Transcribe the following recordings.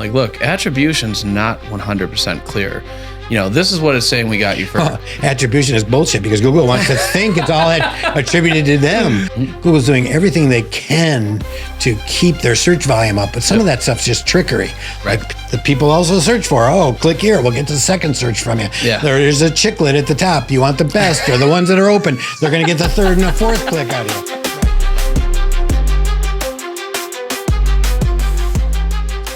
like, look, attribution's not 100% clear. This is what it's saying we got you for. Attribution is bullshit because Google wants to think it's all attributed to them. Google's doing everything they can to keep their search volume up, but some of that stuff's just trickery. Right. Like the people also search for, click here, we'll get to the second search from you. Yeah. There's a chiclet at the top. You want the best, or the ones that are open. They're going to get the third and the fourth click out of you.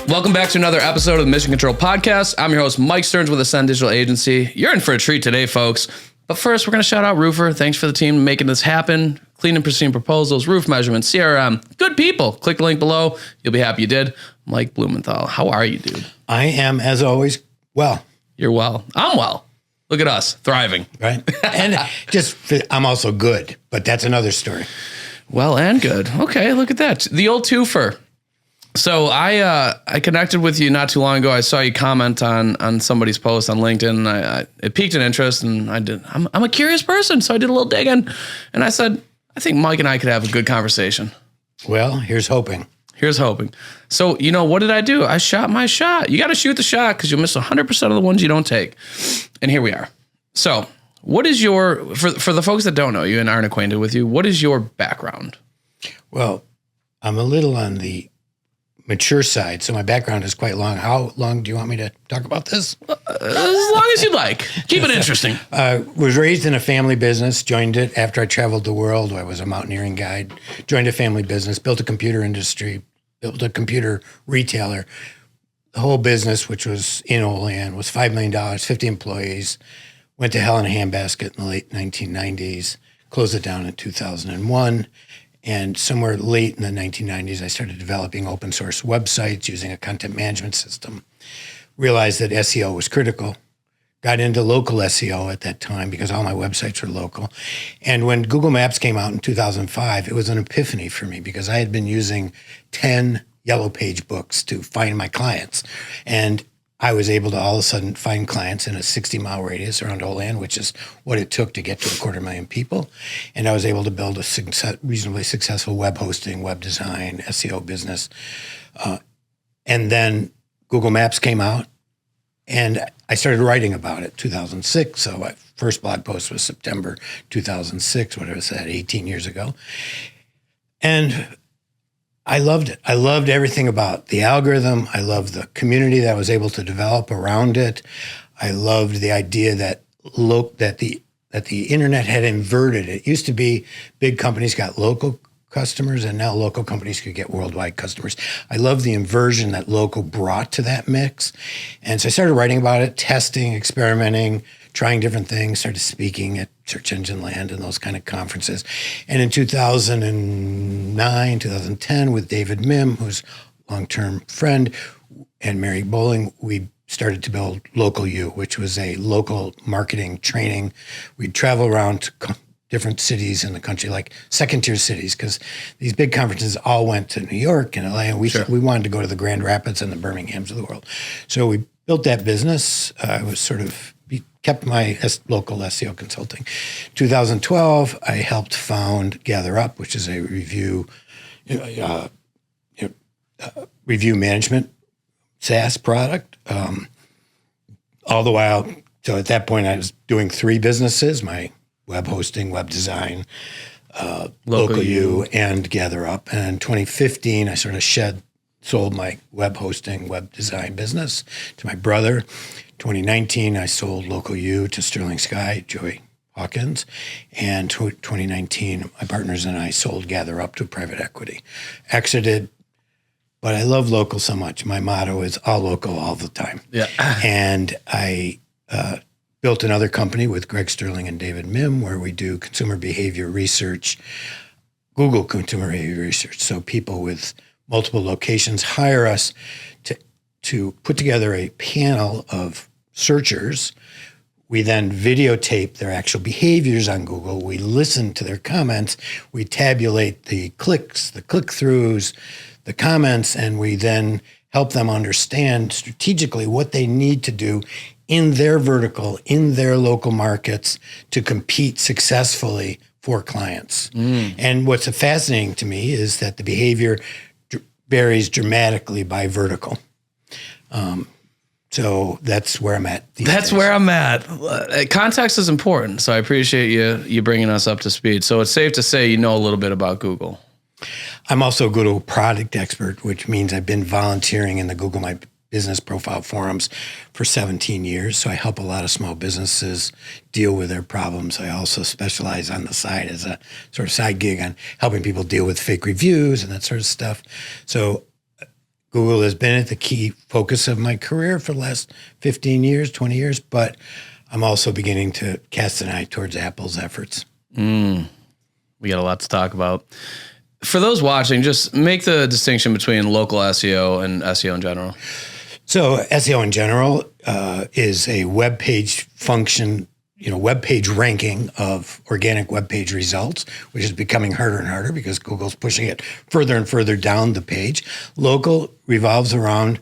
Welcome back to another episode of the Mission Control Podcast. I'm your host, Mike Stearns with Ascend Digital Agency. You're in for a treat today, folks. But first, we're going to shout out Roofer. Thanks for the team making this happen. Clean and pristine proposals, roof measurements, CRM. Good people. Click the link below. You'll be happy you did. Mike Blumenthal, how are you, dude? I am, as always, well. You're well. I'm well. Look at us, thriving. Right? And I'm also good, but that's another story. Well and good. Okay, look at that. The old twofer. So I connected with you not too long ago. I saw you comment on somebody's post on LinkedIn. It piqued an interest, and I'm a curious person, so I did a little digging, and I said, I think Mike and I could have a good conversation. Well, here's hoping. Here's hoping. So what did I do? I shot my shot. You got to shoot the shot because you'll miss 100% of the ones you don't take. And here we are. So what is for the folks that don't know you and aren't acquainted with you, what is your background? Well, I'm a little on the mature side, so my background is quite long. How long do you want me to talk about this? As long as you'd like. Keep it interesting. Was raised in a family business, joined it after I traveled the world. I was a mountaineering guide, joined a family business, built a computer industry, built a computer retailer. The whole business, which was in Olean, was $5 million, 50 employees, went to hell in a handbasket in the late 1990s, closed it down in 2001. And somewhere late in the 1990s, I started developing open source websites using a content management system. Realized that SEO was critical. Got into local SEO at that time because all my websites were local. And when Google Maps came out in 2005, it was an epiphany for me because I had been using 10 yellow page books to find my clients. And I was able to all of a sudden find clients in a 60-mile radius around Olean, which is what it took to get to 250,000 people. And I was able to build a reasonably successful web hosting, web design, SEO business. And then Google Maps came out, and I started writing about it 2006. So my first blog post was September 2006, whatever it said, 18 years ago. And I loved it. I loved everything about the algorithm. I loved the community that I was able to develop around it. I loved the idea that the internet had inverted. It used to be big companies got local customers, and now local companies could get worldwide customers. I love the inversion that local brought to that mix. And so I started writing about it, testing, experimenting, trying different things, started speaking at Search Engine Land and those kind of conferences. And in 2009, 2010, with David Mim, who's a long-term friend, and Mary Bowling, we started to build Local U, which was a local marketing training. We'd travel around to different cities in the country, like second-tier cities, because these big conferences all went to New York and LA, and we wanted to go to the Grand Rapids and the Birminghams of the world. So we built that business. I was kept my local SEO consulting. 2012, I helped found Gather Up, which is a review management SaaS product. All the while, so at that point, I was doing 3 businesses: my web hosting, web design, Local U, and Gather Up. And in 2015, I sort of sold my web hosting, web design business to my brother. 2019, I sold Local U to Sterling Sky, Joey Hawkins. And 2019, my partners and I sold Gather Up to private equity. Exited, but I love local so much. My motto is all local all the time. Yeah. And I built another company with Greg Sterling and David Mim where we do consumer behavior research, Google consumer behavior research. So people with multiple locations hire us to put together a panel of searchers. We then videotape their actual behaviors on Google. We listen to their comments. We tabulate the clicks, the click-throughs, the comments, and we then help them understand strategically what they need to do in their vertical, in their local markets to compete successfully for clients. And what's fascinating to me is that the behavior varies dramatically by vertical. So that's where I'm at. That's where I'm at. Context is important. So I appreciate you bringing us up to speed. So it's safe to say you know a little bit about Google. I'm also a Google product expert, which means I've been volunteering in the Google My Business Profile forums for 17 years. So I help a lot of small businesses deal with their problems. I also specialize on the side as a sort of side gig on helping people deal with fake reviews and that sort of stuff. So Google has been at the key focus of my career for the last 15 years, 20 years, but I'm also beginning to cast an eye towards Apple's efforts. We got a lot to talk about. For those watching, just make the distinction between local SEO and SEO in general. So SEO in general is a web page function, web page ranking of organic web page results, which is becoming harder and harder because Google's pushing it further and further down the page. Local revolves around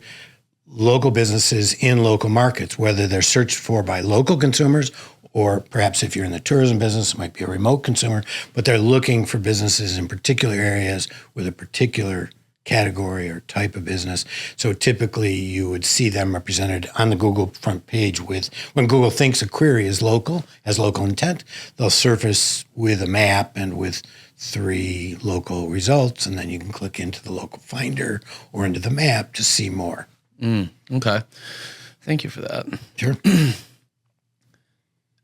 local businesses in local markets, whether they're searched for by local consumers or perhaps if you're in the tourism business, it might be a remote consumer, but they're looking for businesses in particular areas with a particular category or type of business. So typically you would see them represented on the Google front page with, when Google thinks a query is local, has local intent, they'll surface with a map and with 3 local results, and then you can click into the local finder or into the map to see more. Okay. Thank you for that. Sure.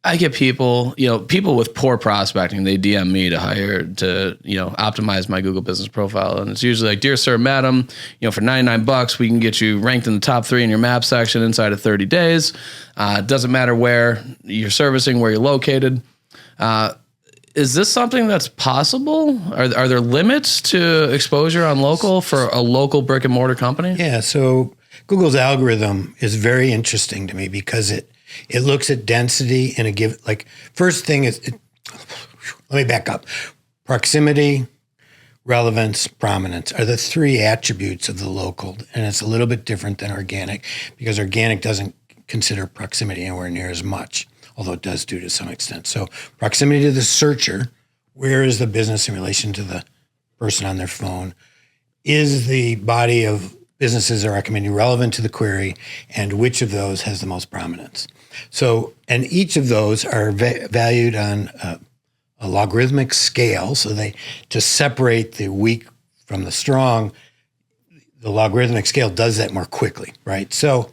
I get people with poor prospecting, they DM me to optimize my Google business profile. And it's usually like, dear sir, madam, for $99, we can get you ranked in the top 3 in your map section inside of 30 days. It doesn't matter where you're servicing, where you're located. Is this something that's possible? Are there limits to exposure on local for a local brick and mortar company? Yeah. So Google's algorithm is very interesting to me because it looks at density in a given, first thing is, let me back up. Proximity, relevance, prominence are the 3 attributes of the local. And it's a little bit different than organic because organic doesn't consider proximity anywhere near as much, although it does do to some extent. So proximity to the searcher, where is the business in relation to the person on their phone? Is the body of businesses are recommending relevant to the query, and which of those has the most prominence? So, and each of those are valued on a logarithmic scale. So to separate the weak from the strong, the logarithmic scale does that more quickly, right? So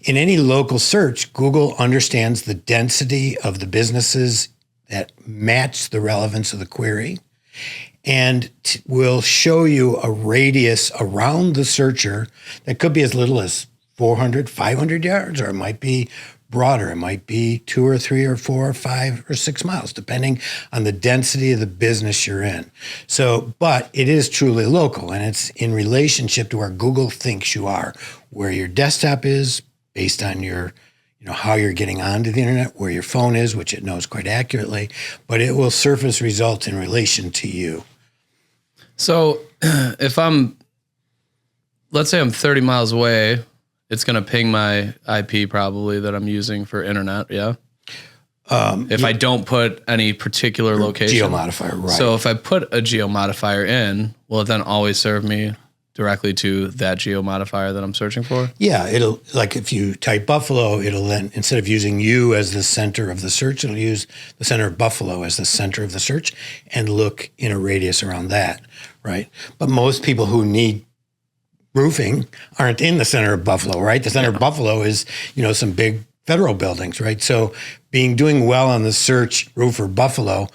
in any local search, Google understands the density of the businesses that match the relevance of the query and will show you a radius around the searcher that could be as little as 400, 500 yards, or it might be broader. It might be 2 or 3 or 4 or 5 or 6 miles, depending on the density of the business you're in. So, but it is truly local, and it's in relationship to where Google thinks you are, where your desktop is based on your, how you're getting onto the internet, where your phone is, which it knows quite accurately, but it will surface results in relation to you. So if let's say I'm 30 miles away, it's going to ping my IP probably that I'm using for internet. Yeah. If I don't put any particular location. Geomodifier, right. So if I put a geomodifier in, will it then always serve me directly to that geomodifier that I'm searching for? Yeah. It'll, if you type Buffalo, it'll then, instead of using you as the center of the search, it'll use the center of Buffalo as the center of the search and look in a radius around that, right? But most people who need roofing aren't in the center of Buffalo, right? The center of Buffalo is, some big federal buildings, right? So doing well on the search roofer Buffalo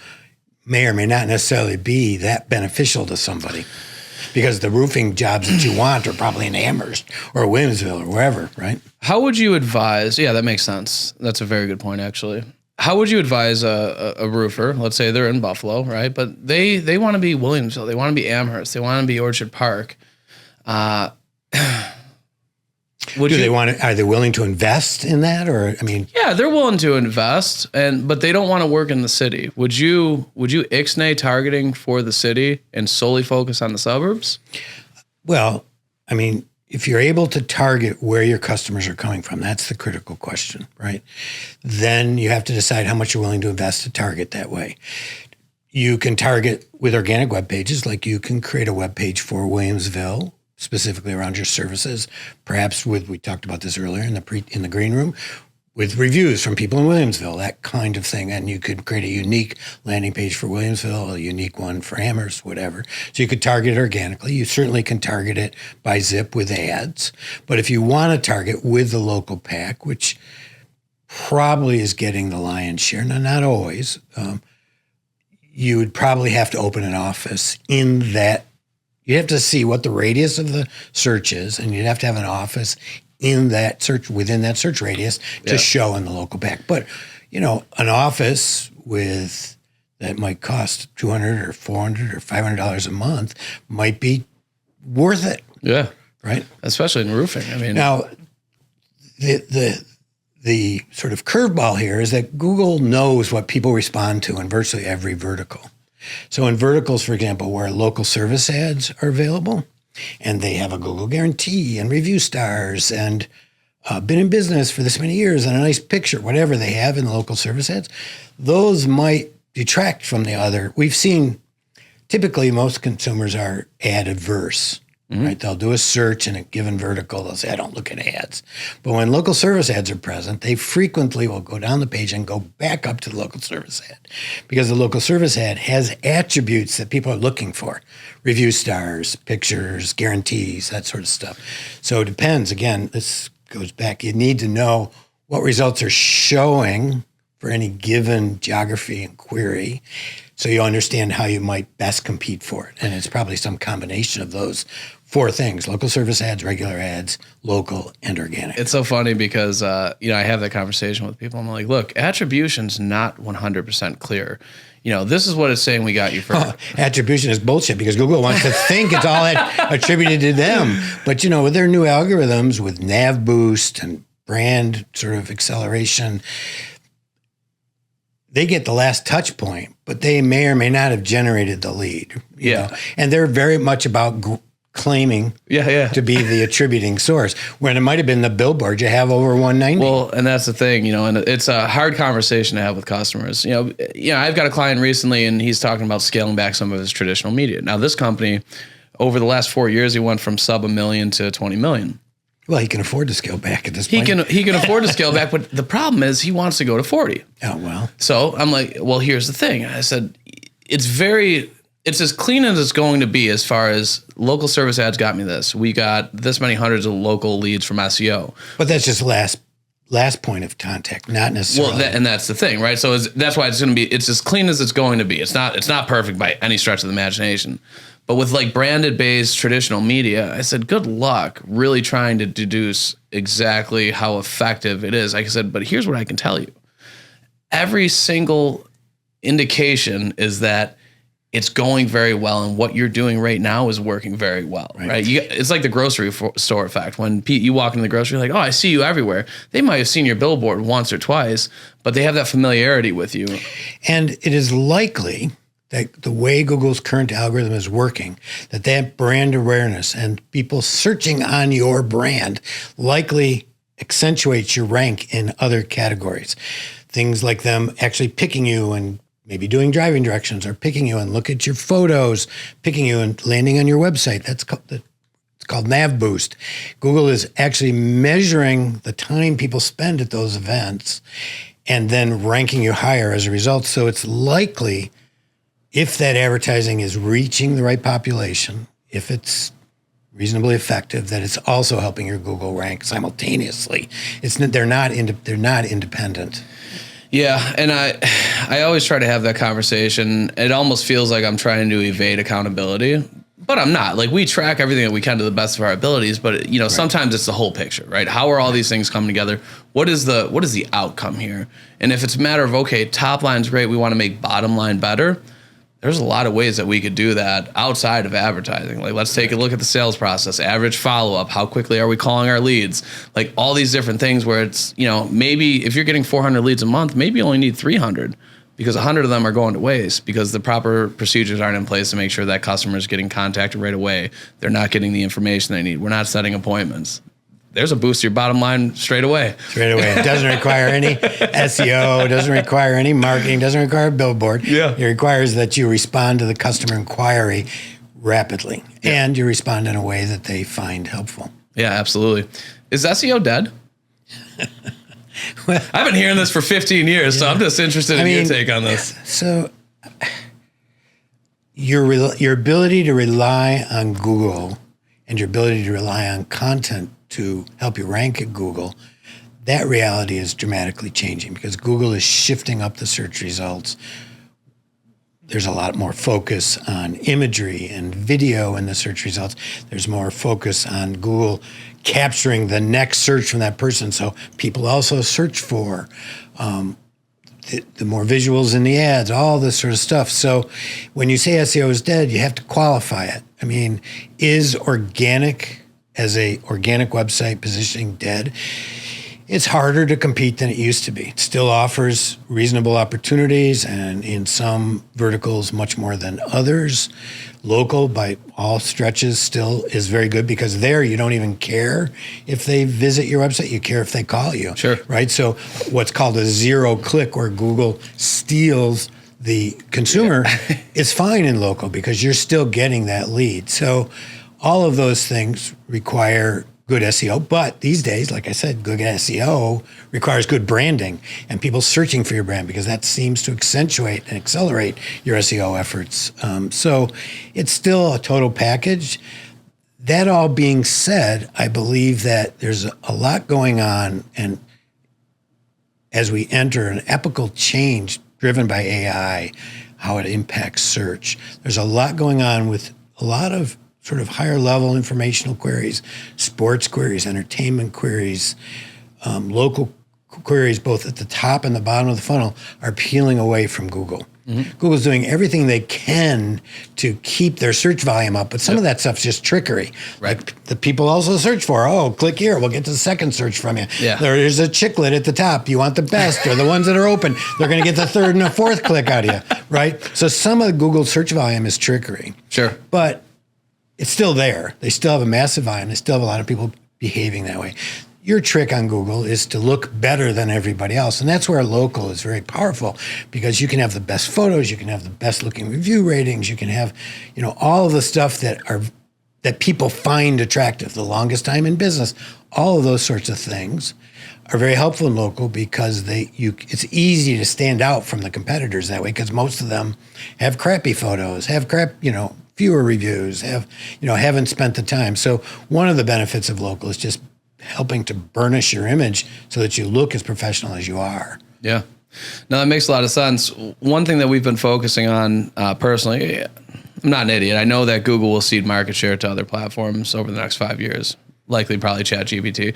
may or may not necessarily be that beneficial to somebody because the roofing jobs that you want are probably in Amherst or Williamsville or wherever, right? How would you advise? Yeah, that makes sense. That's a very good point, actually. How would you advise a roofer? Let's say they're in Buffalo, right? But they want to be Williamsville. They want to be Amherst. They want to be Orchard Park. Are they willing to invest in that? Or, yeah, they're willing to invest but they don't want to work in the city. Would you ixnay targeting for the city and solely focus on the suburbs? Well, if you're able to target where your customers are coming from, that's the critical question, right? Then you have to decide how much you're willing to invest to target that way. You can target with organic web pages, like you can create a web page for Williamsville specifically around your services, perhaps we talked about this earlier in the green room, with reviews from people in Williamsville, that kind of thing. And you could create a unique landing page for Williamsville, a unique one for Amherst, whatever. So you could target it organically. You certainly can target it by zip with ads. But if you want to target with the local pack, which probably is getting the lion's share, now not always, you would probably have to open an office in that. You have to see what the radius of the search is, and you'd have to have an office in that search, within that search radius, to show in the local pack. But, an office that might cost $200 or $400 or $500 a month might be worth it. Yeah. Right? Especially in roofing. I mean, now, the sort of curveball here is that Google knows what people respond to in virtually every vertical. So in verticals, for example, where local service ads are available, and they have a Google guarantee and review stars and been in business for this many years and a nice picture, whatever they have in the local service ads, those might detract from the other. We've seen typically most consumers are ad averse, right? They'll do a search in a given vertical. They'll say, I don't look at ads. But when local service ads are present, they frequently will go down the page and go back up to the local service ad, because the local service ad has attributes that people are looking for. Review stars, pictures, guarantees, that sort of stuff. So it depends. Again, this goes back. You need to know what results are showing for any given geography and query, so you understand how you might best compete for it. And it's probably some combination of those four things: local service ads, regular ads, local, and organic. It's so funny because, I have that conversation with people. I'm like, look, attribution's not 100% clear. This is what it's saying we got you for. Attribution is bullshit, because Google wants to think it's all attributed to them. But, with their new algorithms, with nav boost and brand sort of acceleration, they get the last touch point, but they may or may not have generated the lead. You know? And they're very much about claiming to be the attributing source, when it might have been the billboard you have over 190. Well, and that's the thing, and it's a hard conversation to have with customers. I've got a client recently, and he's talking about scaling back some of his traditional media. Now, this company, over the last 4 years, he went from sub $1 million to 20 million. Well, he can afford to scale back at this point. He can afford to scale back, but the problem is he wants to go to 40. Oh, well. So I'm like, well, here's the thing. I said, it's as clean as it's going to be as far as local service ads got me this. We got this many hundreds of local leads from SEO. But that's just last point of contact, not necessarily. Well, and that's the thing, right? So that's why it's as clean as it's going to be. It's not perfect by any stretch of the imagination. But with like branded based traditional media, I said, good luck really trying to deduce exactly how effective it is. Like I said, but here's what I can tell you. Every single indication is that it's going very well, and what you're doing right now is working very well, right? It's like the grocery store effect. When you walk into the grocery, you're like, oh, I see you everywhere. They might have seen your billboard once or twice, but they have that familiarity with you. And it is likely that the way Google's current algorithm is working, that brand awareness and people searching on your brand likely accentuates your rank in other categories. Things like them actually picking you and maybe doing driving directions, or picking you and look at your photos, picking you and landing on your website. It's called Nav Boost. Google is actually measuring the time people spend at those events and then ranking you higher as a result. So it's likely, if that advertising is reaching the right population, if it's reasonably effective, that it's also helping your Google rank simultaneously. They're not independent. Yeah, and I always try to have that conversation. It almost feels like I'm trying to evade accountability, but I'm not. Like, we track everything that we can to the best of our abilities, but sometimes it's the whole picture, right? How are all these things coming together? What is the outcome here? And if it's a matter of, okay, top line's great, we want to make bottom line better, there's a lot of ways that we could do that outside of advertising. Like, let's take a look at the sales process, average follow-up, how quickly are we calling our leads? Like, all these different things where it's, maybe if you're getting 400 leads a month, maybe you only need 300, because 100 of them are going to waste because the proper procedures aren't in place to make sure that customer's getting contacted right away. They're not getting the information they need. We're not setting appointments. There's a boost to your bottom line straight away. It doesn't require any SEO, doesn't require any marketing, doesn't require a billboard. Yeah. It requires that you respond to the customer inquiry rapidly, and you respond in a way that they find helpful. Yeah, absolutely. Is SEO dead? Well, I've been hearing this for 15 years, so I'm just interested in your take on this. So your ability to rely on Google and your ability to rely on content to help you rank at Google, that reality is dramatically changing because Google is shifting up the search results. There's a lot more focus on imagery and video in the search results. There's more focus on Google capturing the next search from that person. So people also search for the more visuals in the ads, all this sort of stuff. So when you say SEO is dead, you have to qualify it. I mean, is organic as a organic website positioning dead? It's harder to compete than it used to be. It still offers reasonable opportunities, and in some verticals, much more than others. Local, by all stretches, still is very good because there you don't even care if they visit your website. You care if they call you. Sure. Right? So what's called a zero click, where Google steals the consumer, is fine in local because you're still getting that lead. So all of those things require good SEO, but these days, like I said, good SEO requires good branding and people searching for your brand because that seems to accentuate and accelerate your SEO efforts. So it's still a total package. That all being said, I believe that there's a lot going on, and as we enter an epochal change driven by AI, how it impacts search, there's a lot going on with a lot of sort of higher level informational queries, sports queries, entertainment queries, local queries, both at the top and the bottom of the funnel, are peeling away from Google. Mm-hmm. Google's doing everything they can to keep their search volume up, but some of that stuff's just trickery. Right. Like the people also search for, click here, we'll get to the second search from you. Yeah. There's a chicklet at the top. You want the best, or the ones that are open. They're going to get the third and the fourth click out of you, right? So some of the Google search volume is trickery. Sure. But it's still there. They still have a massive volume. They still have a lot of people behaving that way. Your trick on Google is to look better than everybody else. And that's where local is very powerful because you can have the best photos, you can have the best looking review ratings, you can have, all of the stuff that people find attractive the longest time in business. All of those sorts of things are very helpful in local because it's easy to stand out from the competitors that way because most of them have crappy photos, have fewer reviews, haven't spent the time. So one of the benefits of local is just helping to burnish your image so that you look as professional as you are. Yeah. No, that makes a lot of sense. One thing that we've been focusing on personally, I'm not an idiot. I know that Google will cede market share to other platforms over the next 5 years, likely probably ChatGPT.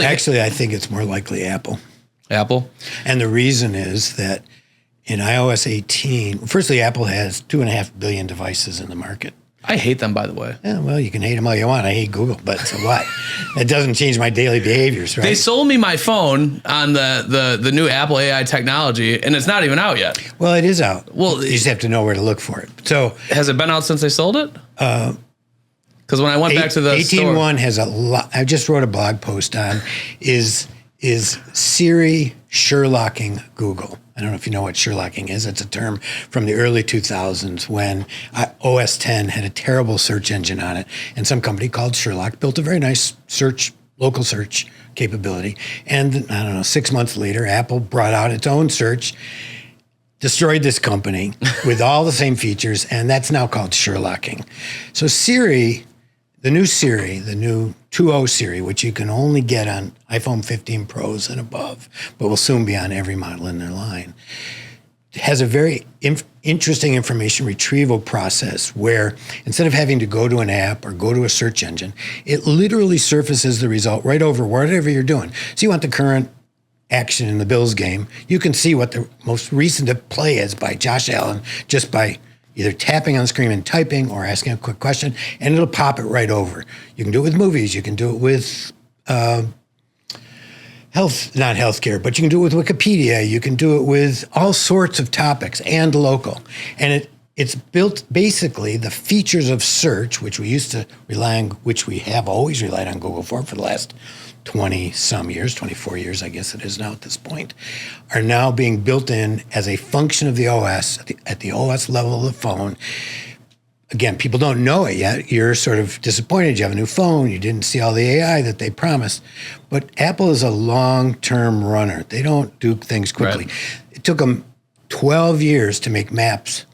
Actually, I think it's more likely Apple. Apple? And the reason is that in iOS 18, firstly, Apple has 2.5 billion devices in the market. I hate them, by the way. Yeah, well, you can hate them all you want. I hate Google, but so what? It doesn't change my daily behaviors, right? They sold me my phone on the new Apple AI technology, and it's not even out yet. Well, it is out. Well, you just have to know where to look for it. So, has it been out since they sold it? Because when I went back to the 18.1 has a lot. I just wrote a blog post on is Siri Sherlocking Google. I don't know if you know what Sherlocking is. It's a term from the early 2000s when OS 10 had a terrible search engine on it, and some company called Sherlock built a very nice local search capability. And 6 months later, Apple brought out its own search, destroyed this company with all the same features, and that's now called Sherlocking. So Siri, the new 2.0 Siri, which you can only get on iPhone 15 Pros and above, but will soon be on every model in their line, has a very interesting information retrieval process where instead of having to go to an app or go to a search engine, it literally surfaces the result right over whatever you're doing. So you want the current action in the Bills game, you can see what the most recent play is by Josh Allen just by either tapping on the screen and typing or asking a quick question, and it'll pop it right over. You can do it with movies. You can do it with not healthcare, but you can do it with Wikipedia. You can do it with all sorts of topics and local. And it's built basically the features of search, which we used to rely on, which we have always relied on Google for the last 20-some years, 24 years, I guess it is now at this point, are now being built in as a function of the OS, at the OS level of the phone, again, people don't know it yet. You're sort of disappointed. You have a new phone. You didn't see all the AI that they promised. But Apple is a long-term runner. They don't do things quickly. Right. It took them 12 years to make maps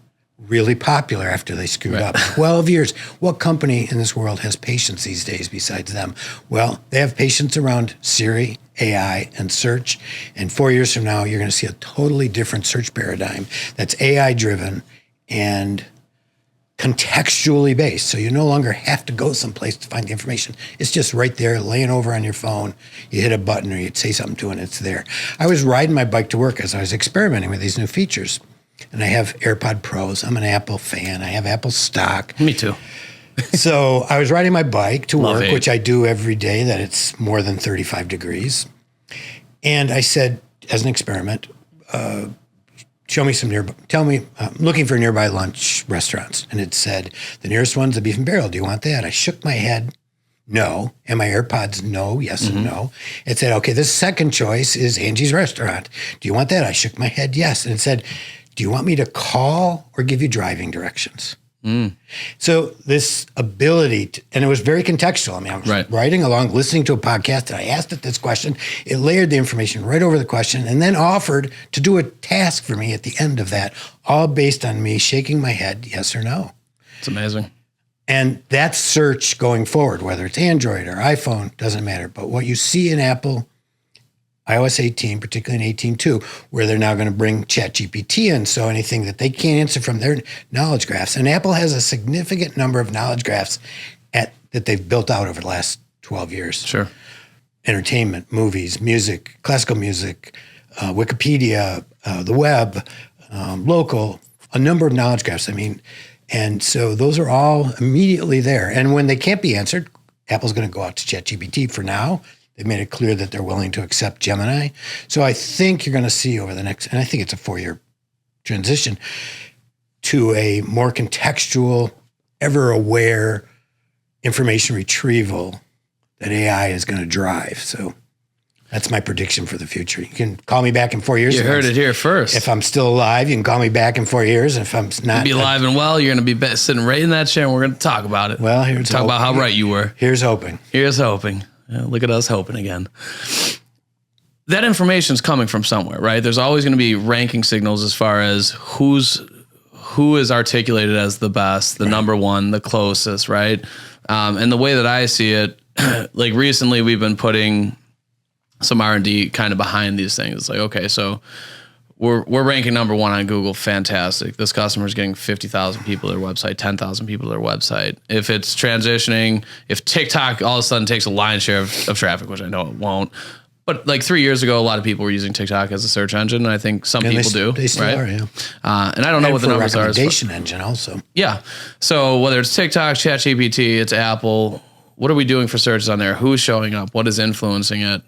really popular after they screwed up. 12 years. What company in this world has patience these days besides them? Well, they have patience around Siri, AI, and search. And 4 years from now, you're going to see a totally different search paradigm that's AI-driven and contextually based. So you no longer have to go someplace to find the information. It's just right there, laying over on your phone. You hit a button or you say something to it and it's there. I was riding my bike to work as I was experimenting with these new features. And I have AirPod Pros. I'm an Apple fan. I have Apple stock. Me too. So I was riding my bike to Love work, it. which I do every day that it's more than 35 degrees. And I said, as an experiment, show me some nearby, tell me, I'm looking for nearby lunch restaurants. And it said, the nearest one's a Beef and Barrel. Do you want that? I shook my head, no. And my AirPods, no, yes and no. It said, okay, the second choice is Angie's Restaurant. Do you want that? I shook my head, yes. And it said, do you want me to call or give you driving directions? So this ability to, and it was very contextual. I mean, I was riding along, listening to a podcast, and I asked it this question. It layered the information right over the question and then offered to do a task for me at the end of that, all based on me shaking my head, yes or no. It's amazing. And that's search going forward, whether it's Android or iPhone, doesn't matter. But what you see in Apple, iOS 18, particularly in 18.2, where they're now going to bring ChatGPT in, so anything that they can't answer from their knowledge graphs. And Apple has a significant number of knowledge graphs that they've built out over the last 12 years. Sure. Entertainment, movies, music, classical music, Wikipedia, the web, local, a number of knowledge graphs. I mean, and so those are all immediately there. And when they can't be answered, Apple's going to go out to ChatGPT for now. They've made it clear that they're willing to accept Gemini. So I think you're going to see over the next, and I think it's a 4-year transition, to a more contextual, ever-aware information retrieval that AI is going to drive. So that's my prediction for the future. You can call me back in 4 years. You heard it here first. If I'm still alive, you can call me back in 4 years. If I'm not, You'll be alive and well, you're going to be sitting right in that chair, and we're going to talk about it. Well, here's talk about how right you were. Here's hoping. Here's hoping. Yeah, look at us hoping again. That information is coming from somewhere, right? There's always going to be ranking signals as far as who is articulated as the best, the number one, the closest, right? And the way that I see it, like recently we've been putting some R&D kind of behind these things. It's like, okay, so we're ranking number one on Google. Fantastic. This customer is getting 50,000 people to their website, 10,000 people to their website. If it's transitioning, if TikTok all of a sudden takes a lion's share of traffic, which I know it won't, but like 3 years ago, a lot of people were using TikTok as a search engine, and I think some people do. They still right? are, yeah. And I don't know what the numbers are. Recommendation engine also. Yeah. So whether it's TikTok, ChatGPT, it's Apple, what are we doing for searches on there? Who's showing up? What is influencing it?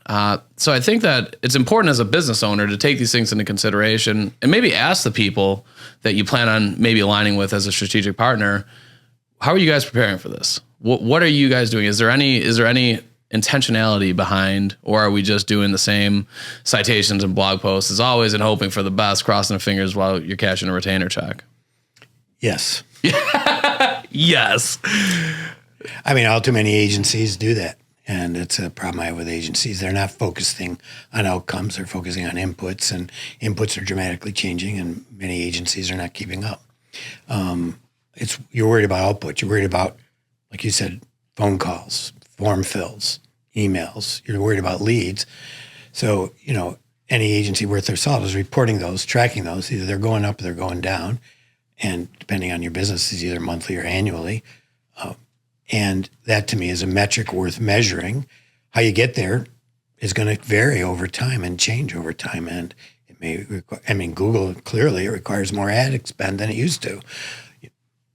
So I think that it's important as a business owner to take these things into consideration and maybe ask the people that you plan on maybe aligning with as a strategic partner, how are you guys preparing for this? What are you guys doing? Is there any intentionality behind, or are we just doing the same citations and blog posts as always and hoping for the best, crossing the fingers while you're cashing a retainer check? Yes. Yes. I mean, all too many agencies do that. And it's a problem I have with agencies. They're not focusing on outcomes. They're focusing on inputs, and inputs are dramatically changing, and many agencies are not keeping up. You're worried about output. You're worried about, like you said, phone calls, form fills, emails. You're worried about leads. So, any agency worth their salt is reporting those, tracking those. Either they're going up or they're going down. And depending on your business, is either monthly or annually. And that to me is a metric worth measuring. How you get there is going to vary over time and change over time. And it may Google clearly requires more ad spend than it used to.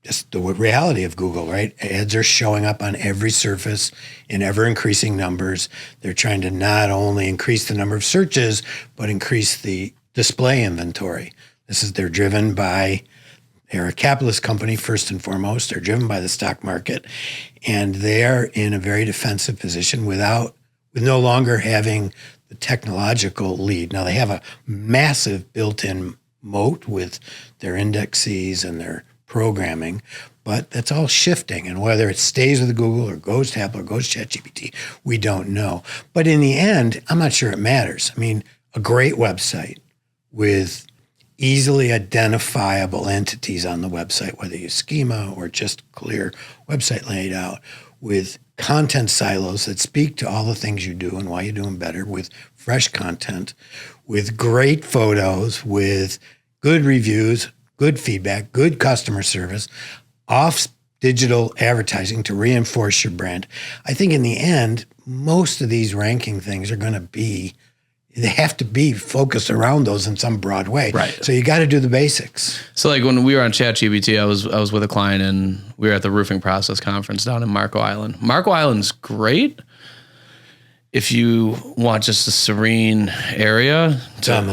Just the reality of Google, right? Ads are showing up on every surface in ever increasing numbers. They're trying to not only increase the number of searches, but increase the display inventory. They're driven by, they're a capitalist company first and foremost. They're driven by the stock market, and they're in a very defensive position with no longer having the technological lead. Now they have a massive built-in moat with their indexes and their programming, but that's all shifting. And whether it stays with Google or goes to Apple or goes to ChatGPT, we don't know. But in the end, I'm not sure it matters. I mean, a great website with easily identifiable entities on the website, whether you schema or just clear website laid out, with content silos that speak to all the things you do and why you do them better, with fresh content, with great photos, with good reviews, good feedback, good customer service, off digital advertising to reinforce your brand. I think in the end, most of these ranking things are going to be, they have to be focused around those in some broad way. Right. So you got to do the basics. So like when we were on ChatGPT, I was with a client and we were at the Roofing Process Conference down in Marco Island. Marco Island's great if you want just a serene area. So I'm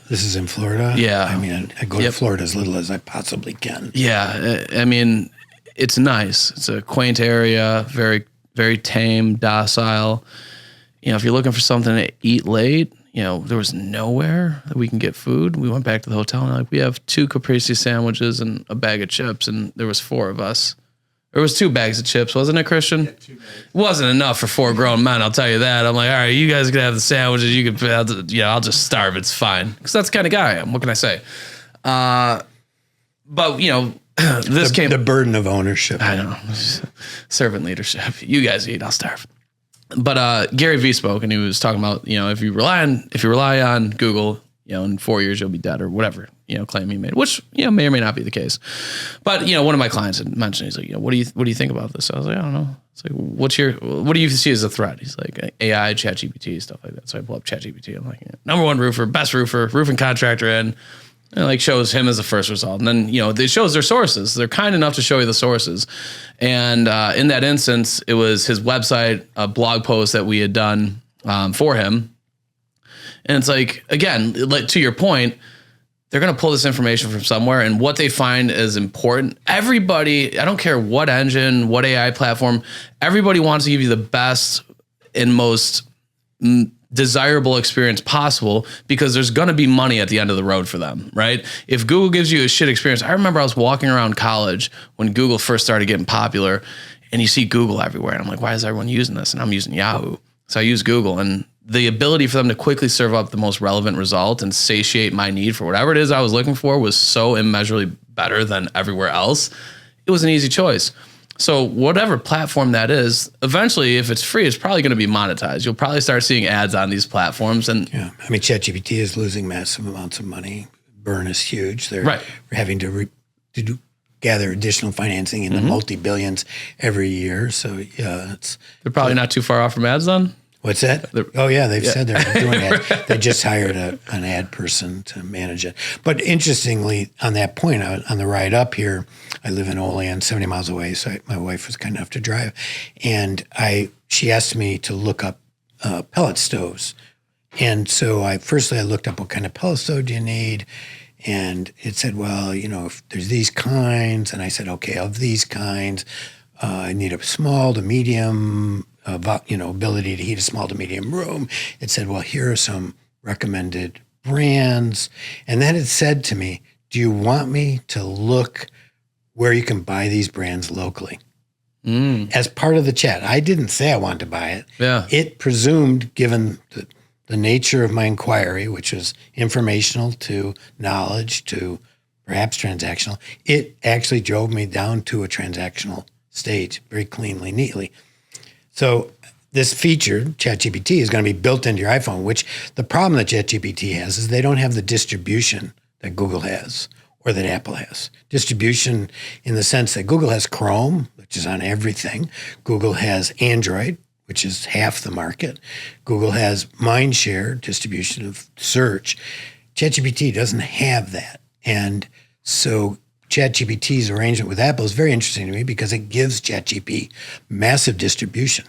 this is in Florida. Yeah. I mean, I go to Florida as little as I possibly can. Yeah. I mean, it's nice. It's a quaint area, very, very tame, docile. You know, if you're looking for something to eat late, you know, there was nowhere that we can get food. We went back to the hotel and we have 2 caprese sandwiches and a bag of chips, and there was 4 of us. There was 2 bags of chips, wasn't it, Christian? Yeah, 2 bags. It wasn't enough for 4 grown men, I'll tell you that. I'm like, all right, you guys can have the sandwiches. You can, I'll just starve. It's fine, because that's the kind of guy I am. What can I say? But you know, the burden of ownership. I know, servant leadership. You guys eat, I'll starve. But Gary Vee spoke, and he was talking about, you know, if you rely on Google, you know, in 4 years you'll be dead, or whatever, you know, claim he made, which, you know, may or may not be the case. But you know, one of my clients had mentioned, he's like, you know, what do you think about this? I was like, I don't know. It's like, what do you see as a threat? He's like, AI, ChatGPT, stuff like that. So I pull up ChatGPT. I'm like, yeah, number 1 roofer, best roofer, roofing contractor, and it like shows him as the first result. And then, you know, it shows their sources. They're kind enough to show you the sources. And in that instance, it was his website, a blog post that we had done for him. And it's like, again, like to your point, they're going to pull this information from somewhere, and what they find is important. Everybody, I don't care what engine, what AI platform, everybody wants to give you the best and most desirable experience possible, because there's going to be money at the end of the road for them, right? If Google gives you a shit experience, I remember I was walking around college when Google first started getting popular, and you see Google everywhere. And I'm like, why is everyone using this? And I'm using Yahoo. So I use Google, and the ability for them to quickly serve up the most relevant result and satiate my need for whatever it is I was looking for was so immeasurably better than everywhere else. It was an easy choice. So whatever platform that is, eventually, if it's free, it's probably going to be monetized. You'll probably start seeing ads on these platforms. And yeah, I mean, ChatGPT is losing massive amounts of money. Burn is huge. They're having to gather additional financing in the multi-billions every year. So yeah, they're probably not too far off from ads then. What's that? They've said they're doing that. They just hired an ad person to manage it. But interestingly, on that point, on the ride up here, I live in Olean, 70 miles away, so my wife was kind enough to drive. And she asked me to look up pellet stoves. And so I looked up what kind of pellet stove do you need? And it said, well, you know, if there's these kinds. And I said, okay, of these kinds, I need a small to medium, ability to heat a small to medium room. It said, well, here are some recommended brands. And then it said to me, do you want me to look where you can buy these brands locally? As part of the chat. I didn't say I wanted to buy it. Yeah. It presumed, given the nature of my inquiry, which was informational to knowledge to perhaps transactional, it actually drove me down to a transactional stage very cleanly, neatly. So this feature, ChatGPT, is going to be built into your iPhone, which the problem that ChatGPT has is they don't have the distribution that Google has or that Apple has. Distribution in the sense that Google has Chrome, which is on everything. Google has Android, which is half the market. Google has mindshare, distribution of search. ChatGPT doesn't have that. And so ChatGPT's arrangement with Apple is very interesting to me because it gives ChatGPT massive distribution.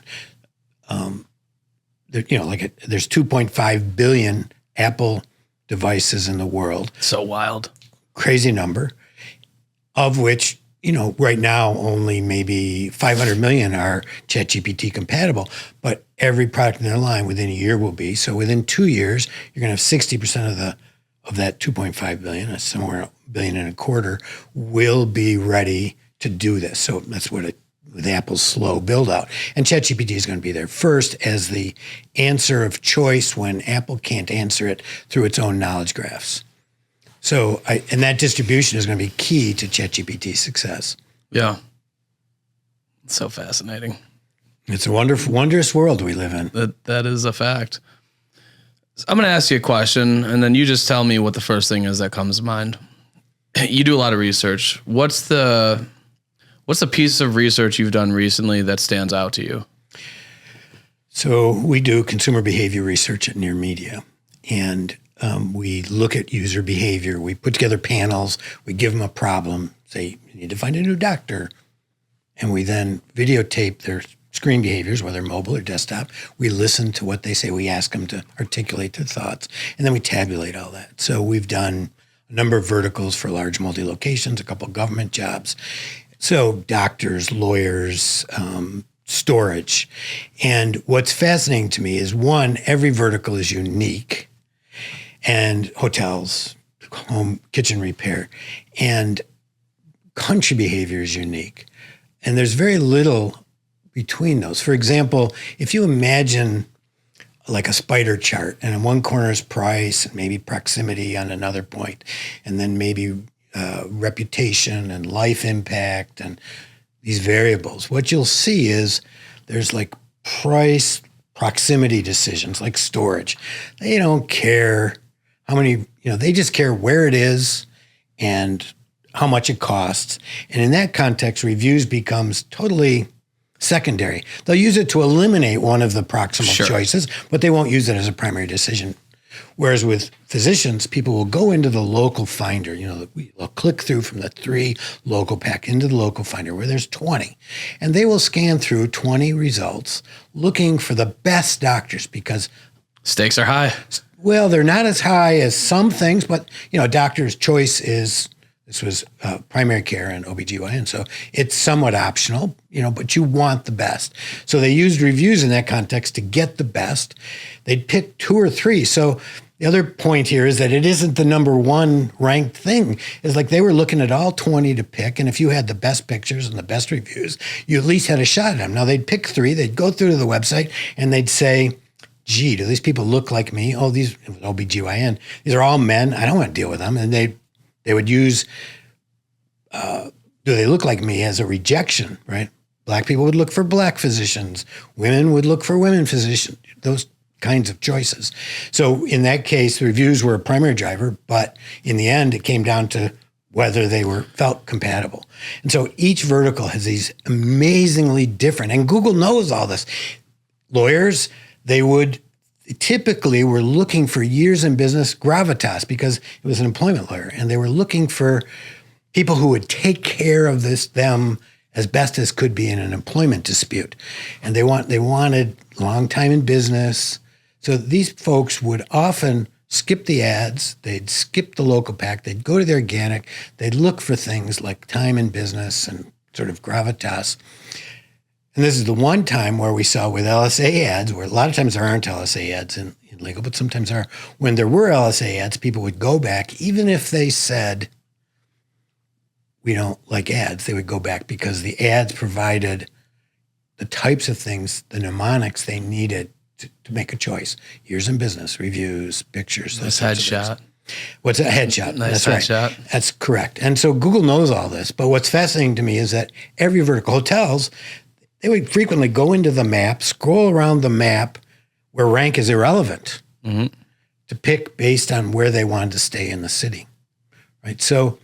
There's 2.5 billion Apple devices in the world. So wild. Crazy number, of which, right now only maybe 500 million are ChatGPT compatible, but every product in their line within a year will be. So within 2 years, you're going to have 60% of that 2.5 billion, that's somewhere $1.25 billion, will be ready to do this. So that's what with Apple's slow build out. And ChatGPT is going to be there first as the answer of choice when Apple can't answer it through its own knowledge graphs. So, and that distribution is going to be key to ChatGPT's success. Yeah. It's so fascinating. It's a wonderful, wondrous world we live in. That is a fact. So I'm going to ask you a question, and then you just tell me what the first thing is that comes to mind. You do a lot of research. What's the piece of research you've done recently that stands out to you? So we do consumer behavior research at Near Media, and we look at user behavior. We put together panels. We give them a problem, say, you need to find a new doctor. And we then videotape their screen behaviors, whether mobile or desktop. We listen to what they say. We ask them to articulate their thoughts, and then we tabulate all that. So we've done a number of verticals for large multi-locations, a couple of government jobs. So doctors, lawyers, storage. And what's fascinating to me is, one, every vertical is unique, and hotels, home kitchen repair, and country behavior is unique. And there's very little between those. For example, if you imagine like a spider chart, and in one corner is price and maybe proximity on another point, and then maybe reputation and life impact and these variables, what you'll see is there's like price, proximity decisions like storage. They don't care how many, they just care where it is and how much it costs. And in that context, reviews becomes totally secondary. They'll use it to eliminate one of the proximal choices, but they won't use it as a primary decision. Whereas with physicians, people will go into the local finder. They'll click through from the 3 local pack into the local finder where there's 20. And they will scan through 20 results looking for the best doctors because stakes are high. Well, they're not as high as some things, but, doctor's choice is, this was primary care and OBGYN, so it's somewhat optional, but you want the best. So they used reviews in that context to get the best. They'd pick 2 or 3. So the other point here is that it isn't the number one ranked thing. It's like they were looking at all 20 to pick, and if you had the best pictures and the best reviews, you at least had a shot at them. Now, they'd pick 3. They'd go through to the website, and they'd say, gee, do these people look like me? Oh, these OBGYN, these are all men. I don't want to deal with them. And they would use, do they look like me as a rejection, right? Black people would look for black physicians. Women would look for women physicians, those kinds of choices. So in that case, the reviews were a primary driver, but in the end, it came down to whether they felt compatible. And so each vertical has these amazingly different, and Google knows all this. Lawyers, they typically were looking for years in business gravitas because it was an employment lawyer, and they were looking for people who would take care of them as best as could be in an employment dispute. And they wanted long time in business. So these folks would often skip the ads, they'd skip the local pack, they'd go to the organic, they'd look for things like time in business and sort of gravitas. And this is the one time where we saw with LSA ads, where a lot of times there aren't LSA ads in legal, but sometimes there are. When there were LSA ads, people would go back, even if they said, we don't like ads, they would go back because the ads provided the types of things, the mnemonics they needed to make a choice. Years in business, reviews, pictures. Nice headshot. What's a headshot? Nice That's headshot. Right. That's correct. And so Google knows all this. But what's fascinating to me is that every vertical, hotels, they would frequently go into the map, scroll around the map where rank is irrelevant to pick based on where they wanted to stay in the city, right? So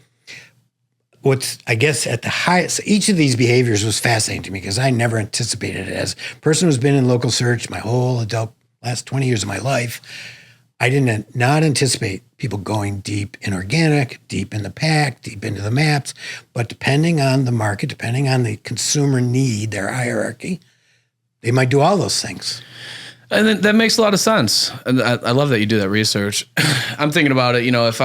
what's, I guess, at the highest, each of these behaviors was fascinating to me because I never anticipated it. As a person who's been in local search my whole last 20 years of my life, I did not anticipate people going deep in organic, deep in the pack, deep into the maps. But depending on the market, depending on the consumer need, their hierarchy, they might do all those things. And then that makes a lot of sense. And I love that you do that research. I'm thinking about it, if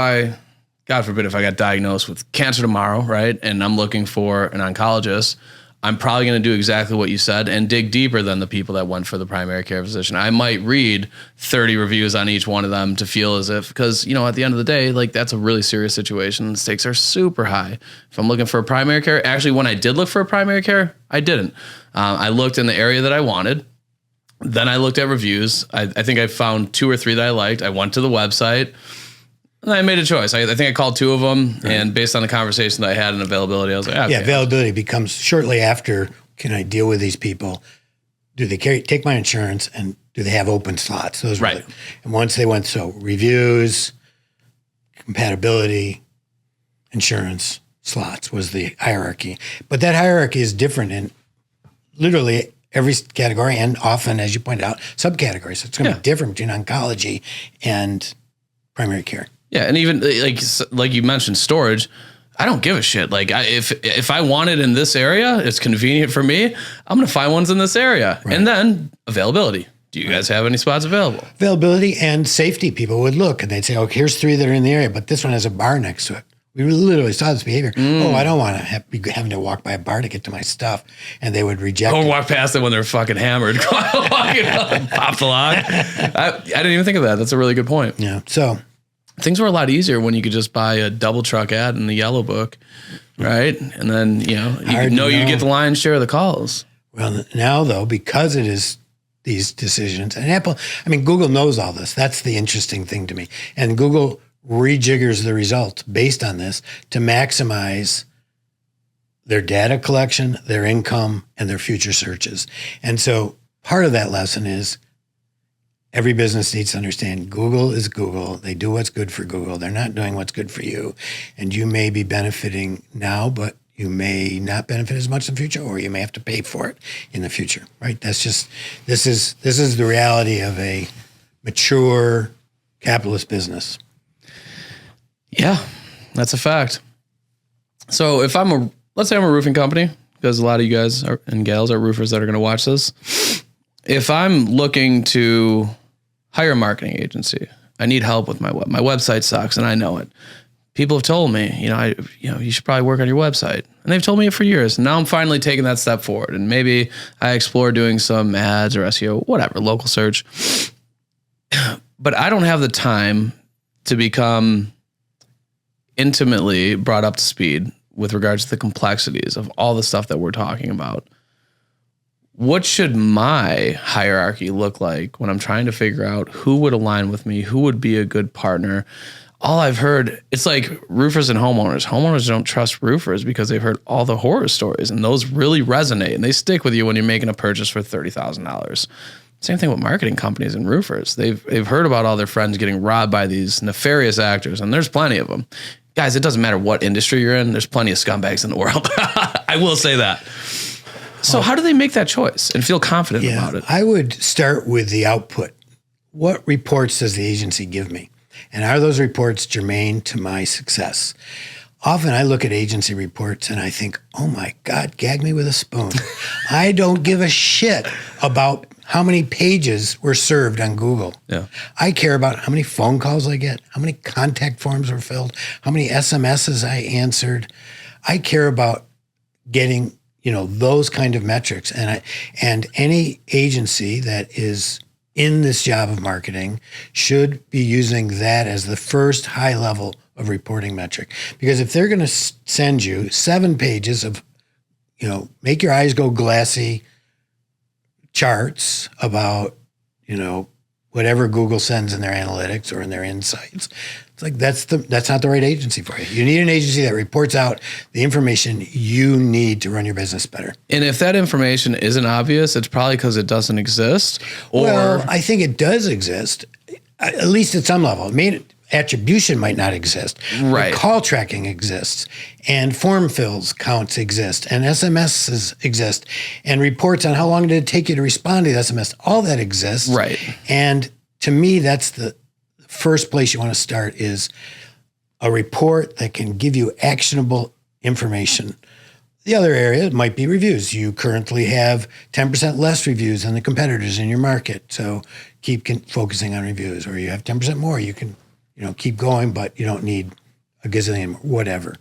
God forbid, if I got diagnosed with cancer tomorrow, right, and I'm looking for an oncologist, I'm probably going to do exactly what you said and dig deeper than the people that went for the primary care physician. I might read 30 reviews on each one of them to feel as if, because, at the end of the day, like that's a really serious situation. The stakes are super high. If I'm looking for a primary care, actually, when I did look for a primary care, I didn't. I looked in the area that I wanted. Then I looked at reviews. I think I found 2 or 3 that I liked. I went to the website. And I made a choice. I think I called 2 of them, and based on the conversation that I had and availability, I was like, okay. Yeah, availability becomes shortly after, can I deal with these people? Do they take my insurance, and do they have open slots? Those right. And once they went, so reviews, compatibility, insurance, slots was the hierarchy. But that hierarchy is different in literally every category, and often, as you pointed out, subcategories. So it's going to be different between oncology and primary care. Yeah, and even like you mentioned, storage. I don't give a shit. Like if I want it in this area, it's convenient for me. I'm gonna find ones in this area, and then availability. Do you guys have any spots available? Availability and safety. People would look and they'd say, "Oh, here's 3 that are in the area, but this one has a bar next to it." We literally saw this behavior. Oh, I don't want to be having to walk by a bar to get to my stuff, and they would reject. Or walk past it when they're fucking hammered. Pop the lock. I didn't even think of that. That's a really good point. Yeah. So. Things were a lot easier when you could just buy a double truck ad in the yellow book, right? And then, you get the lion's share of the calls. Well, now though, because it is these decisions, and Google knows all this. That's the interesting thing to me. And Google rejiggers the results based on this to maximize their data collection, their income, and their future searches. And so part of that lesson is, every business needs to understand Google is Google. They do what's good for Google. They're not doing what's good for you. And you may be benefiting now, but you may not benefit as much in the future, or you may have to pay for it in the future, right? That's just, this is the reality of a mature capitalist business. Yeah, that's a fact. So if let's say I'm a roofing company, because a lot of you guys and gals are roofers that are going to watch this. If I'm looking to hire a marketing agency, I need help with my website sucks, and I know it. People have told me, you should probably work on your website, and they've told me it for years. And now I'm finally taking that step forward, and maybe I explore doing some ads or SEO, whatever, local search. But I don't have the time to become intimately brought up to speed with regards to the complexities of all the stuff that we're talking about. What should my hierarchy look like when I'm trying to figure out who would align with me, who would be a good partner? All I've heard, it's like roofers and homeowners. Homeowners don't trust roofers because they've heard all the horror stories, and those really resonate, and they stick with you when you're making a purchase for $30,000. Same thing with marketing companies and roofers. They've heard about all their friends getting robbed by these nefarious actors, and there's plenty of them. Guys, it doesn't matter what industry you're in. There's plenty of scumbags in the world. I will say that. So how do they make that choice and feel confident about it? I would start with the output. What reports does the agency give me? And are those reports germane to my success? Often I look at agency reports and I think, oh my God, gag me with a spoon. I don't give a shit about how many pages were served on Google. Yeah. I care about how many phone calls I get, how many contact forms were filled, how many SMSs I answered. I care about getting those kind of metrics. And any agency that is in this job of marketing should be using that as the first high level of reporting metric. Because if they're going to send you 7 pages of, make your eyes go glassy charts about, whatever Google sends in their analytics or in their insights, it's like that's not the right agency for you. You need an agency that reports out the information you need to run your business better. And if that information isn't obvious, it's probably because it doesn't exist. Well, I think it does exist, at least at some level. Attribution might not exist. Right. But call tracking exists, and form fills counts exist, and SMSs exist, and reports on how long did it take you to respond to the SMS. All that exists. Right. And to me, that's the first place you want to start, is a report that can give you actionable information. The other area might be reviews. You currently have 10% less reviews than the competitors in your market, so keep focusing on reviews. Or you have 10% more. You can keep going, but you don't need a gazillion, whatever.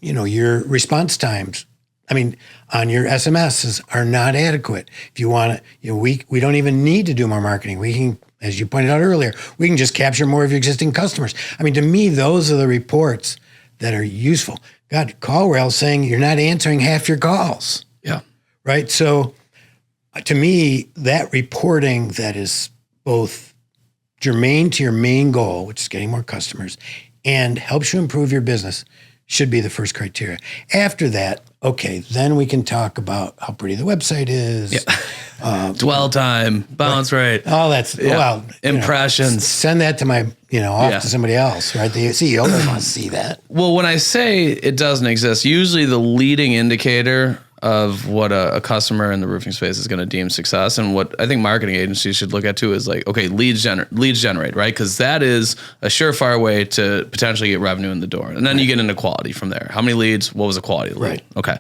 Your response times on your SMSs are not adequate. If you want to, we don't even need to do more marketing. We can, as you pointed out earlier, we can just capture more of your existing customers. To me, those are the reports that are useful. God, CallRail saying you're not answering half your calls. Yeah. Right. So to me, that reporting that is both germane to your main goal, which is getting more customers, and helps you improve your business should be the first criteria. After that, okay, then we can talk about how pretty the website is. Yeah. Dwell time, bounce rate. All that's, impressions. Send that to my, off to somebody else, right? The CEO doesn't want to see that. Well, when I say it doesn't exist, usually the leading indicator of what a customer in the roofing space is going to deem success, and what I think marketing agencies should look at too, is like, okay, leads generate, right? Because that is a surefire way to potentially get revenue in the door. And then you get into quality from there. How many leads? What was the quality of the lead? Right. Okay.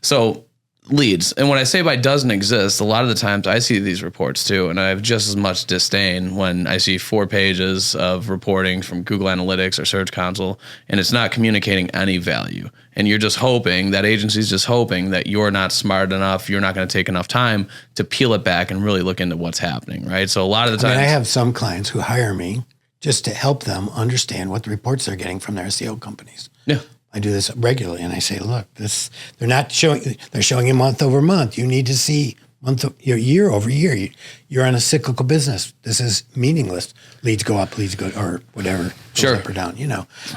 So leads. And when I say by doesn't exist, a lot of the times I see these reports too, and I have just as much disdain when I see 4 pages of reporting from Google Analytics or Search Console, and it's not communicating any value. And you're just hoping, that agency's just hoping that you're not smart enough, you're not going to take enough time to peel it back and really look into what's happening, right? So a lot of the times, I have some clients who hire me just to help them understand what the reports they're getting from their SEO companies. Yeah. I do this regularly, and I say, look, they're showing you month over month. You need to see year over year. You're on a cyclical business. This is meaningless. Leads go up, leads go, or whatever, goes up or down,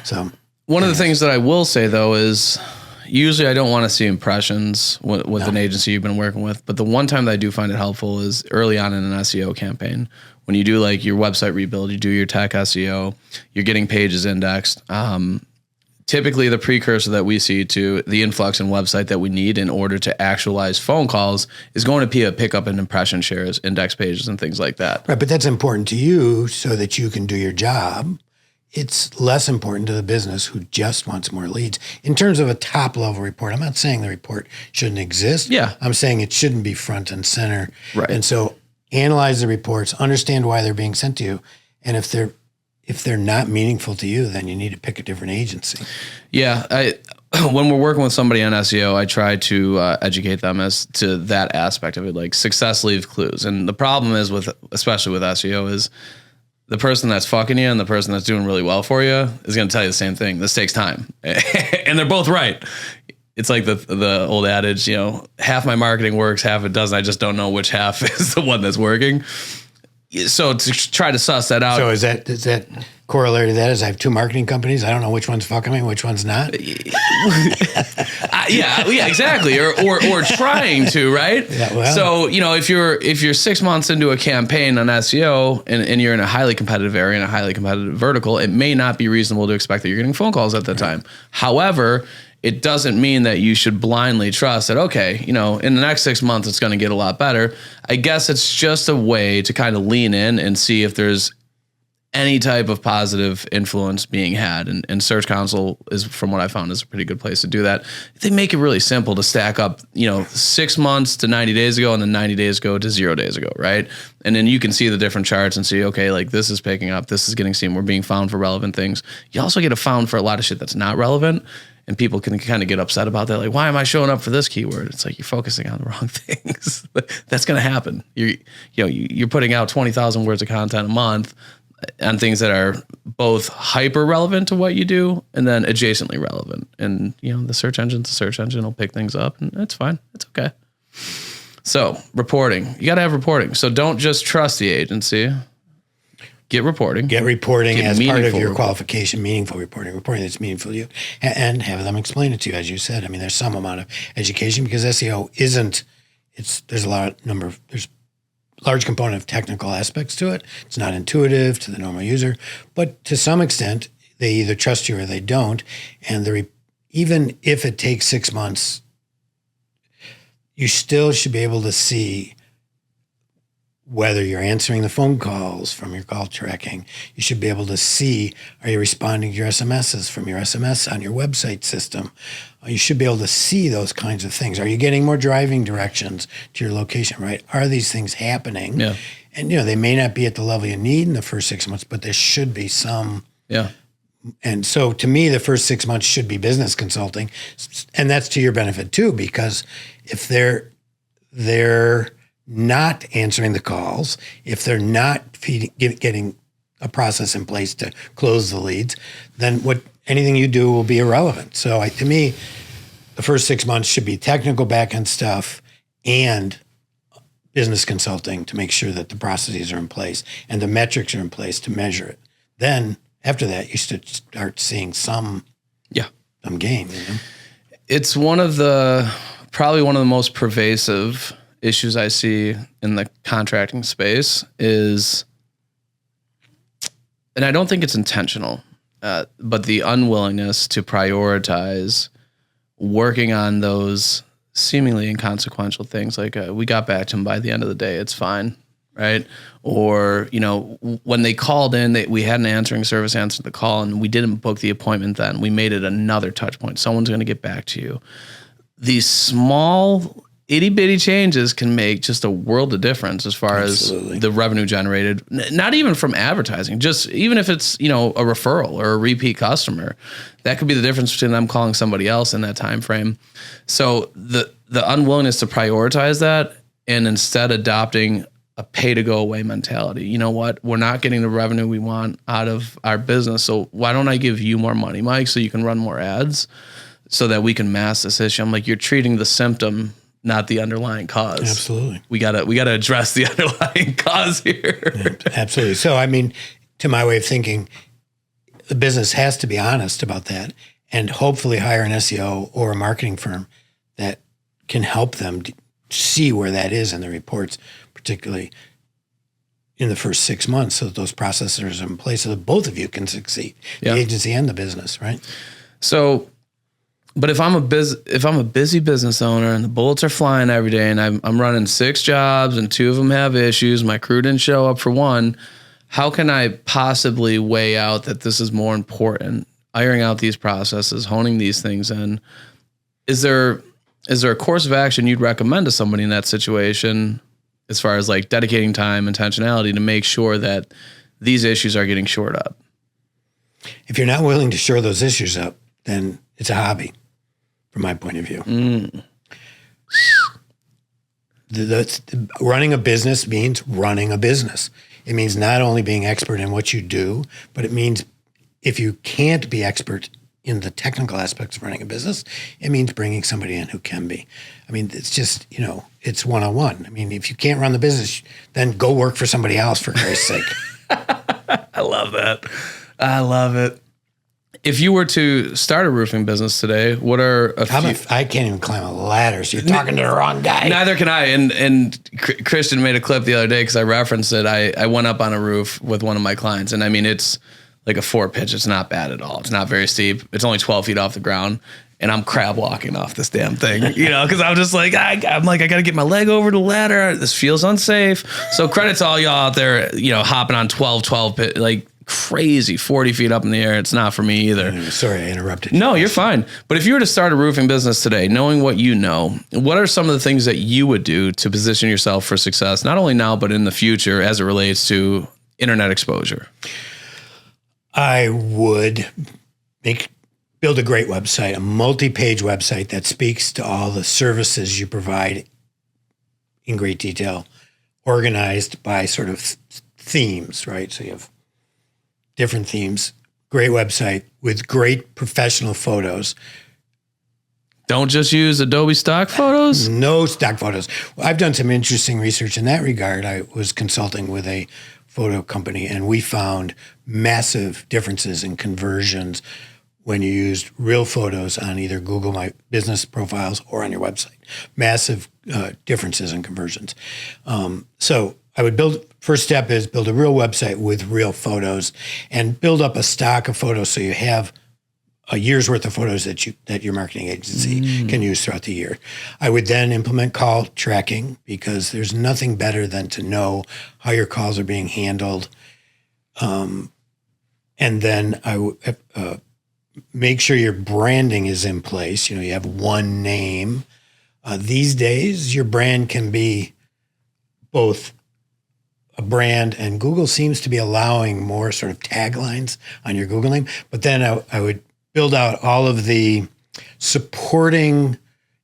So one of the things that I will say though is, usually I don't want to see impressions with an agency you've been working with, but the one time that I do find it helpful is early on in an SEO campaign. When you do like your website rebuild, you do your tech SEO, you're getting pages indexed. Typically the precursor that we see to the influx in website that we need in order to actualize phone calls is going to be a pickup in impression shares, index pages, and things like that. Right, but that's important to you so that you can do your job. It's less important to the business who just wants more leads. In terms of a top level report, I'm not saying the report shouldn't exist. Yeah. I'm saying it shouldn't be front and center. Right. And so analyze the reports, understand why they're being sent to you. And if they're not meaningful to you, then you need to pick a different agency. Yeah. When we're working with somebody on SEO, I try to educate them as to that aspect of it, like success leaves clues. And the problem is especially with SEO, is the person that's fucking you and the person that's doing really well for you is going to tell you the same thing. This takes time. And they're both right. It's like the old adage, half my marketing works, half it doesn't. I just don't know which half is the one that's working. So to try to suss that out. So is that corollary to that is I have 2 marketing companies. I don't know which one's fucking me, which one's not. Yeah, exactly. Or trying to, right? Yeah, well. So, if you're 6 months into a campaign on SEO and you're in a highly competitive area, in a highly competitive vertical, it may not be reasonable to expect that you're getting phone calls at that time. However, it doesn't mean that you should blindly trust that, okay, in the next 6 months, it's going to get a lot better. I guess it's just a way to kind of lean in and see if there's any type of positive influence being had. And Search Console is, from what I found, is a pretty good place to do that. They make it really simple to stack up, 6 months to 90 days ago and then 90 days ago to 0 days ago, right? And then you can see the different charts and see, okay, like this is picking up, this is getting seen, we're being found for relevant things. You also get a found for a lot of shit that's not relevant. And people can kind of get upset about that. Like, why am I showing up for this keyword? It's like, you're focusing on the wrong things. That's going to happen. You're putting out 20,000 words of content a month on things that are both hyper relevant to what you do and then adjacently relevant. And, the search engine will pick things up, and it's fine. It's okay. So reporting, you got to have reporting. So don't just trust the agency. Get reporting. Get reporting as part of your qualification, meaningful reporting that's meaningful to you, and have them explain it to you, as you said. There's some amount of education because SEO there's a large component of technical aspects to it. It's not intuitive to the normal user, but to some extent, they either trust you or they don't. And even if it takes 6 months, you still should be able to see whether you're answering the phone calls from your call tracking. You should be able to see, are you responding to your SMSs from your SMS on your website system? You should be able to see those kinds of things. Are you getting more driving directions to your location, right? Are these things happening? Yeah. And, they may not be at the level you need in the first 6 months, but there should be some And so to me, the first 6 months should be business consulting. And that's to your benefit too, because if they're not answering the calls, if they're not getting a process in place to close the leads, then anything you do will be irrelevant. So to me, the first 6 months should be technical back-end stuff and business consulting to make sure that the processes are in place and the metrics are in place to measure it. Then after that, you should start seeing some gain. It's probably one of the most pervasive issues I see in the contracting space is, and I don't think it's intentional, but the unwillingness to prioritize working on those seemingly inconsequential things. Like we got back to him by the end of the day, it's fine. Right. Or, when they called in, we had an answering service answer the call and we didn't book the appointment then. We made it another touch point. Someone's going to get back to you. These small itty bitty changes can make just a world of difference as far Absolutely. as the revenue generated, not even from advertising, just even if it's, a referral or a repeat customer, that could be the difference between them calling somebody else in that time frame. So the unwillingness to prioritize that and instead adopting a pay to go away mentality. You know what? We're not getting the revenue we want out of our business. So why don't I give you more money, Mike, so you can run more ads so that we can mask this issue? I'm like, you're treating the symptom, not the underlying cause. Absolutely. We gotta address the underlying cause here. Yeah, absolutely. So, to my way of thinking, the business has to be honest about that and hopefully hire an SEO or a marketing firm that can help them see where that is in the reports, particularly in the first 6 months, so that those processes are in place so that both of you can succeed, the agency and the business, right? So, but if I'm a busy business owner and the bullets are flying every day and I'm running 6 jobs and 2 of them have issues, my crew didn't show up for one, how can I possibly weigh out that this is more important, ironing out these processes, honing these things in? Is there a course of action you'd recommend to somebody in that situation as far as like dedicating time, intentionality to make sure that these issues are getting shored up? If you're not willing to shore those issues up, then it's a hobby, from my point of view. Running a business means running a business. It means not only being expert in what you do, but it means if you can't be expert in the technical aspects of running a business, it means bringing somebody in who can be. It's just, it's one-on-one. If you can't run the business, then go work for somebody else, for Christ's sake. I love that. I love it. If you were to start a roofing business today, what are I can't even climb a ladder, so you're talking to the wrong guy. Neither can I. And Christian made a clip the other day because I referenced it. I went up on a roof with one of my clients, and it's like a 4 pitch. It's not bad at all. It's not very steep. It's only 12 feet off the ground. And I'm crab walking off this damn thing, because I'm just like, I got to get my leg over the ladder. This feels unsafe. So credit to all y'all out there, hopping on 12 pit, like crazy 40 feet up in the air. It's not for me either. Sorry, I interrupted you. No, you're fine. But if you were to start a roofing business today, knowing what you know, what are some of the things that you would do to position yourself for success, not only now, but in the future as it relates to internet exposure? I would build a great website, a multi-page website that speaks to all the services you provide in great detail, organized by sort of themes, right? So you have different themes, great website with great professional photos. Don't just use Adobe stock photos? No stock photos. Well, I've done some interesting research in that regard. I was consulting with a photo company, and we found massive differences in conversions when you used real photos on either Google My Business profiles or on your website. Massive differences in conversions. So I would first step is build a real website with real photos and build up a stock of photos so you have a year's worth of photos that your marketing agency can use throughout the year. I would then implement call tracking, because there's nothing better than to know how your calls are being handled. And then I would make sure your branding is in place. You have one name. These days, your brand can be both a brand, and Google seems to be allowing more sort of taglines on your Google name. But then I would build out all of the supporting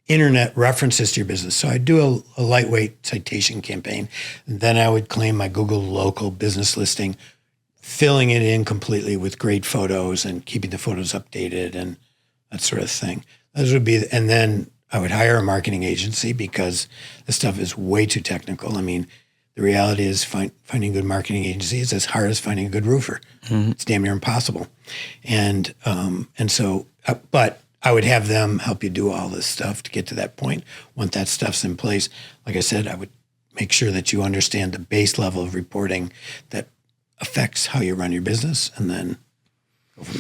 internet references to your business. So I'd do a lightweight citation campaign. And then I would claim my Google local business listing, filling it in completely with great photos and keeping the photos updated and that sort of thing. Those would be, and then I would hire a marketing agency because this stuff is way too technical. I mean, the reality is finding a good marketing agency is as hard as finding a good roofer. Mm-hmm. It's damn near impossible. And so, but I would have them help you do all this stuff to get to that point. Once that stuff's in place, like I said, I would make sure that you understand the base level of reporting that affects how you run your business, and then go from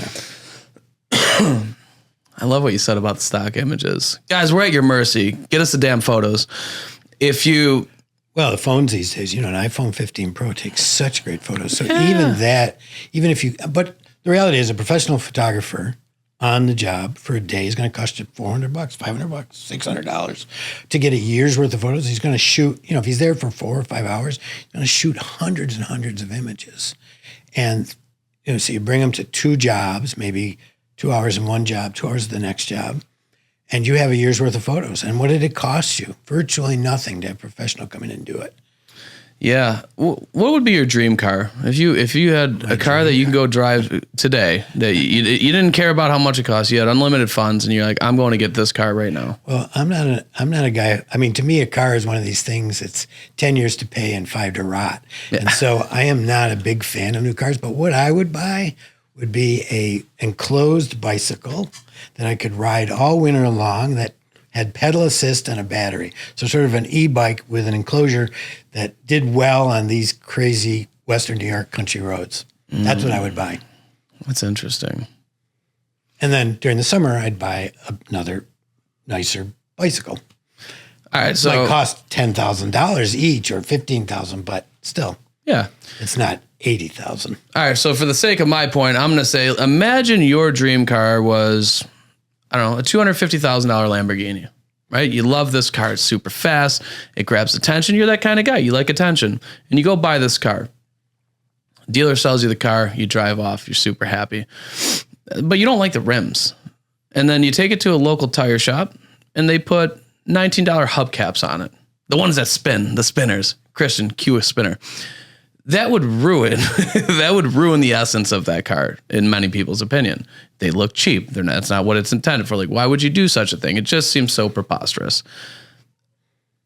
there. I love what you said about the stock images. Guys, we're at your mercy. Get us the damn photos. Well, the phones these days, an iPhone 15 Pro takes such great photos. So but the reality is a professional photographer on the job for a day is going to cost you $400, $500, $600 to get a year's worth of photos. He's going to shoot, if he's there for 4 or 5 hours, he's going to shoot hundreds and hundreds of images. And, so you bring them to 2 jobs, maybe 2 hours in one job, 2 hours at the next job, and you have a year's worth of photos. And what did it cost you? Virtually nothing to have a professional come in and do it. Yeah. What would be your dream car? If you had a car that you can go drive today, that you didn't care about how much it cost, you had unlimited funds, and you're like, I'm going to get this car right now. Well, I'm not a guy. I mean, to me, a car is one of these things. It's 10 years to pay and 5 to rot. Yeah. And so I am not a big fan of new cars. But what I would buy would be a enclosed bicycle that I could ride all winter long, that had pedal assist and a battery. So sort of an e-bike with an enclosure that did well on these crazy Western New York country roads. That's what I would buy. That's interesting. And then during the summer, I'd buy another nicer bicycle. All right. So it might cost $10,000 each or $15,000, but still. Yeah. It's not $80,000. All right. So for the sake of my point, I'm going to say, imagine your dream car was, I don't know, a $250,000 Lamborghini, right? You love this car. It's super fast. It grabs attention. You're that kind of guy. You like attention. And you go buy this car. Dealer sells you the car. You drive off. You're super happy. But you don't like the rims. And then you take it to a local tire shop, and they put $19 hubcaps on it. The ones that spin, the spinners. Christian, cue a spinner. That would ruin the essence of that car, in many people's opinion. They look cheap. That's not what it's intended for. Like, why would you do such a thing? It just seems so preposterous.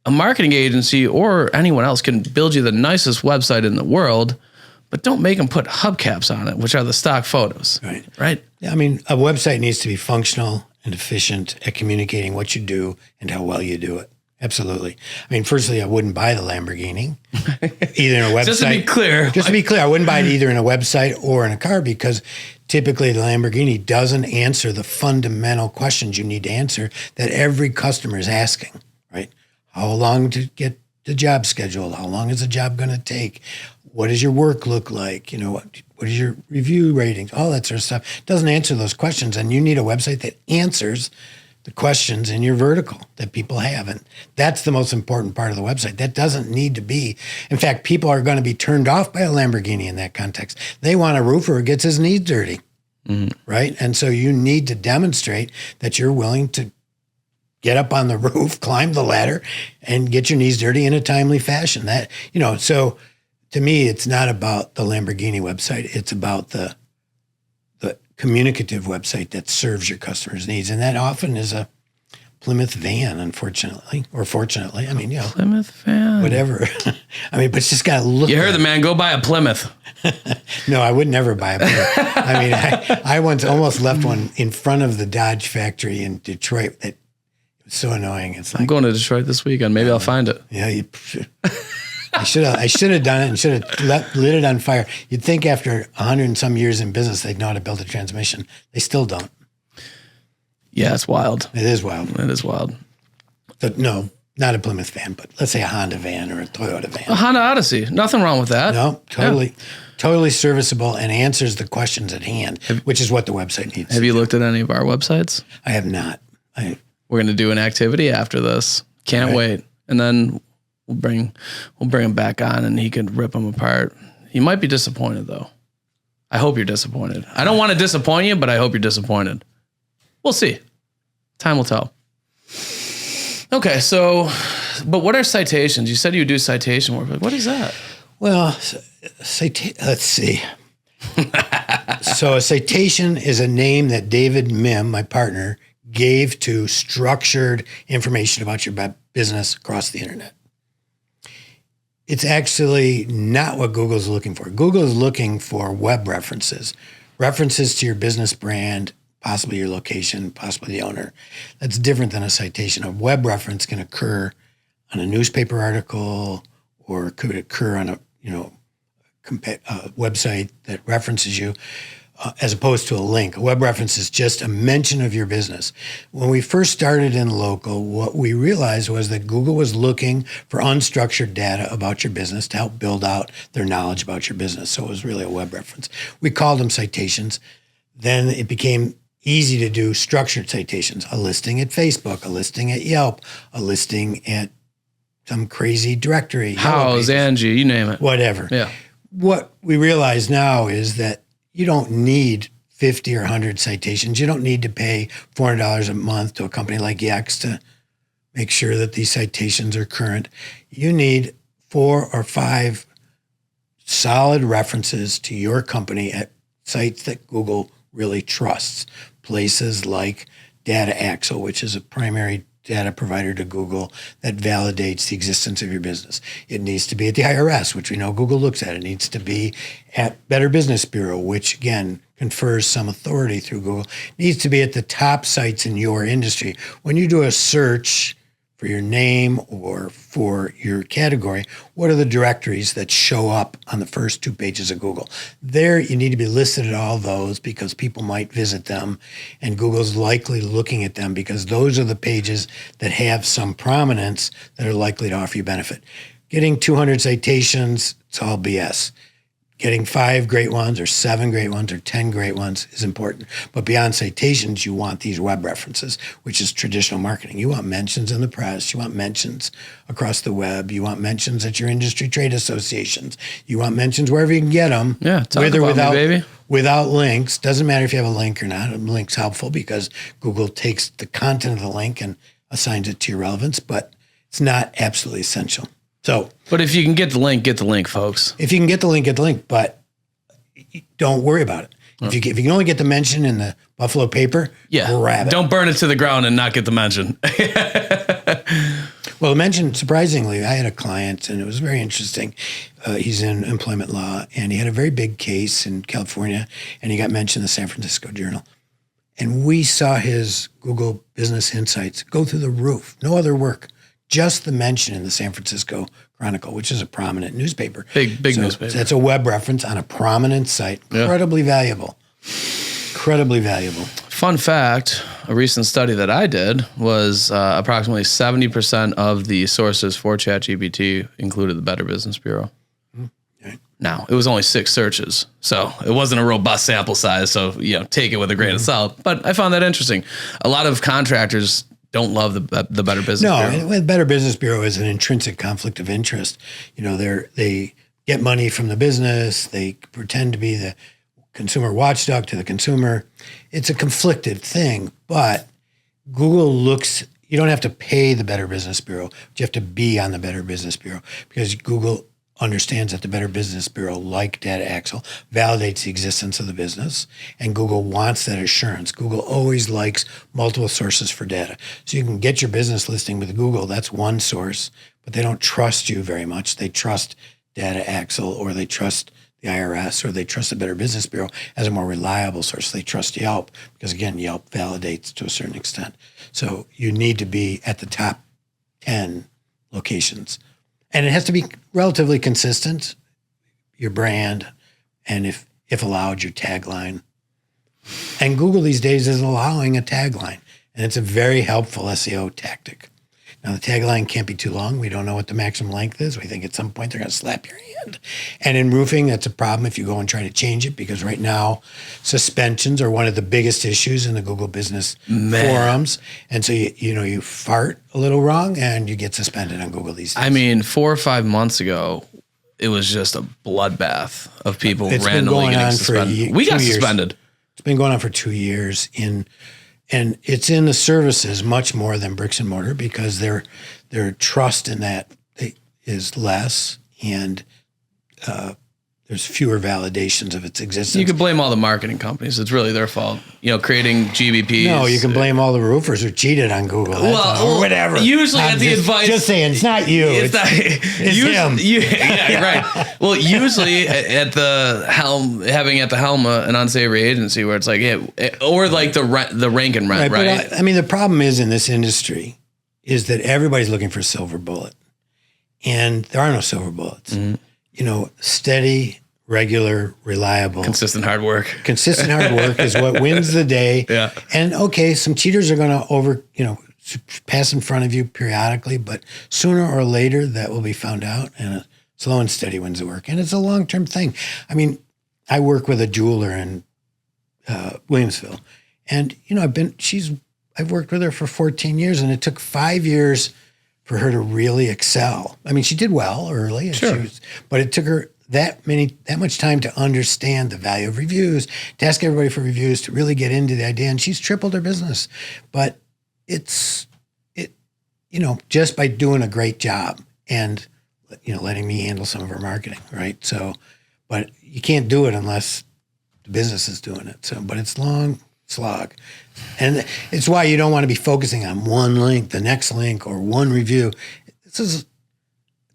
A marketing agency or anyone else can build you the nicest website in the world, but don't make them put hubcaps on it, which are the stock photos. Right? Yeah, I mean, a website needs to be functional and efficient at communicating what you do and how well you do it. Absolutely. I mean, firstly, I wouldn't buy the Lamborghini either in a website. Just to be clear, I wouldn't buy it either in a website or in a car, because typically the Lamborghini doesn't answer the fundamental questions you need to answer that every customer is asking, right? How long to get the job scheduled? How long is the job going to take? What does your work look like? What is your review ratings? All that sort of stuff. It doesn't answer those questions, and you need a website that answers the questions in your vertical that people have. And that's the most important part of the website. That doesn't need to be. In fact, people are going to be turned off by a Lamborghini in that context. They want a roofer who gets his knees dirty, right? And so you need to demonstrate that you're willing to get up on the roof, climb the ladder, and get your knees dirty in a timely fashion. So to me, it's not about the Lamborghini website. It's about the communicative website that serves your customers' needs. And that often is a Plymouth van, unfortunately, or fortunately. I mean, Plymouth van. Whatever. I mean, but it's just got to look. You heard the man, go buy a Plymouth. No, I would never buy a Plymouth. I mean, I once almost left one in front of the Dodge factory in Detroit. That was so annoying. It's like, I'm going to Detroit this weekend. Maybe I'll find it. Yeah, I should have done it and should have lit it on fire. You'd think after 100 and some years in business, they'd know how to build a transmission. They still don't. Yeah, it's wild. It is wild. It is wild. But no, not a Plymouth van, but let's say a Honda van or a Toyota van. A Honda Odyssey. Nothing wrong with that. No, totally serviceable and answers the questions at hand, which is what the website needs. Have you looked at any of our websites? I have not. We're going to do an activity after this. Can't wait. And then We'll bring him back on, and he could rip them apart. He might be disappointed though. I hope you're disappointed. I don't want to disappoint you, but I hope you're disappointed. We'll see. Time will tell. Okay, so, but what are citations? You said you do citation work. Like, what is that? Well, let's see. So a citation is a name that David Mim, my partner, gave to structured information about your business across the internet. It's actually not what Google's looking for. Google is looking for web references to your business brand, possibly your location, possibly the owner. That's different than a citation. A web reference can occur on a newspaper article or could occur on a website that references you, as opposed to a link. A web reference is just a mention of your business. When we first started in local, what we realized was that Google was looking for unstructured data about your business to help build out their knowledge about your business. So it was really a web reference. We called them citations. Then it became easy to do structured citations, a listing at Facebook, a listing at Yelp, a listing at some crazy directory. House, Angie, you name it. Whatever. Yeah. What we realize now is that you don't need 50 or 100 citations. You don't need to pay $400 a month to a company like Yext to make sure that these citations are current. You need 4 or 5 solid references to your company at sites that Google really trusts. Places like Data Axle, which is a primary data provider to Google that validates the existence of your business. It needs to be at the IRS, which we know Google looks at. It needs to be at Better Business Bureau, which again confers some authority through Google. It needs to be at the top sites in your industry. When you do a search for your name or for your category, what are the directories that show up on the first 2 pages of Google? There, you need to be listed at all those because people might visit them, and Google's likely looking at them because those are the pages that have some prominence that are likely to offer you benefit. Getting 200 citations, it's all BS. Getting 5 great ones or 7 great ones or 10 great ones is important. But beyond citations, you want these web references, which is traditional marketing. You want mentions in the press. You want mentions across the web. You want mentions at your industry trade associations. You want mentions wherever you can get them. Yeah, with or without, me, baby. Without links. Doesn't matter if you have a link or not. A link's helpful because Google takes the content of the link and assigns it to your relevance, but it's not absolutely essential. So, but if you can get the link, folks. If you can get the link, but don't worry about it. If you can only get the mention in the Buffalo paper, grab it. Don't burn it to the ground and not get the mention. Well, the mention, surprisingly, I had a client, and it was very interesting. He's in employment law, and he had a very big case in California, and he got mentioned in the San Francisco Journal. And we saw his Google Business Insights go through the roof. No other work. Just the mention in the San Francisco Chronicle, which is a prominent newspaper. Big newspaper. That's a web reference on a prominent site. Incredibly valuable. Incredibly valuable. Fun fact, a recent study that I did was approximately 70% of the sources for ChatGPT included the Better Business Bureau. Okay. Now, it was only 6 searches, so it wasn't a robust sample size, so take it with a grain of salt. But I found that interesting. A lot of contractors don't love the Better Business Bureau. No, the Better Business Bureau is an intrinsic conflict of interest. They get money from the business. They pretend to be the consumer watchdog to the consumer. It's a conflicted thing, but Google looks, you don't have to pay the Better Business Bureau, but you have to be on the Better Business Bureau because Google understands that the Better Business Bureau, like Data Axle, validates the existence of the business, and Google wants that assurance. Google always likes multiple sources for data. So you can get your business listing with Google, that's one source, but they don't trust you very much. They trust Data Axle, or they trust the IRS, or they trust the Better Business Bureau as a more reliable source. They trust Yelp because, again, Yelp validates to a certain extent. So you need to be at the top 10 locations. And it has to be relatively consistent, your brand, and if allowed, your tagline. And Google these days is allowing a tagline, and it's a very helpful SEO tactic. Now, the tagline can't be too long. We don't know what the maximum length is. We think at some point they're going to slap your hand. And in roofing, that's a problem if you go and try to change it, because right now suspensions are one of the biggest issues in the Google business forums. And so, you fart a little wrong and you get suspended on Google these days. I mean, 4 or 5 months ago, it was just a bloodbath of people randomly getting suspended. We got suspended. It's been going on for 2 years and it's in the services much more than bricks and mortar, because their trust in that is less, and there's fewer validations of its existence. You could blame all the marketing companies. It's really their fault. Creating GBPs. No, you can blame all the roofers who cheated on Google. Or whatever. Usually at the advice. Just saying, it's not you. It's him. Yeah, right. Well, usually at the helm, having at the helm an unsavory agency where it's like, or like the rank and rent, right? But the problem is in this industry is that everybody's looking for a silver bullet, and there are no silver bullets. Mm-hmm. Steady, regular, reliable. Consistent hard work. Consistent hard work is what wins the day. Yeah. And some cheaters are going to pass in front of you periodically, but sooner or later that will be found out, and slow and steady wins the work. And it's a long-term thing. I work with a jeweler in Williamsville, and I've worked with her for 14 years, and it took 5 years for her to really excel. She did well early, sure. But it took her that much time to understand the value of reviews, to ask everybody for reviews, to really get into the idea. And she's tripled her business. But just by doing a great job and, letting me handle some of her marketing, right? So, but you can't do it unless the business is doing it. So, but it's long slog. And it's why you don't want to be focusing on one link, the next link, or one review. It's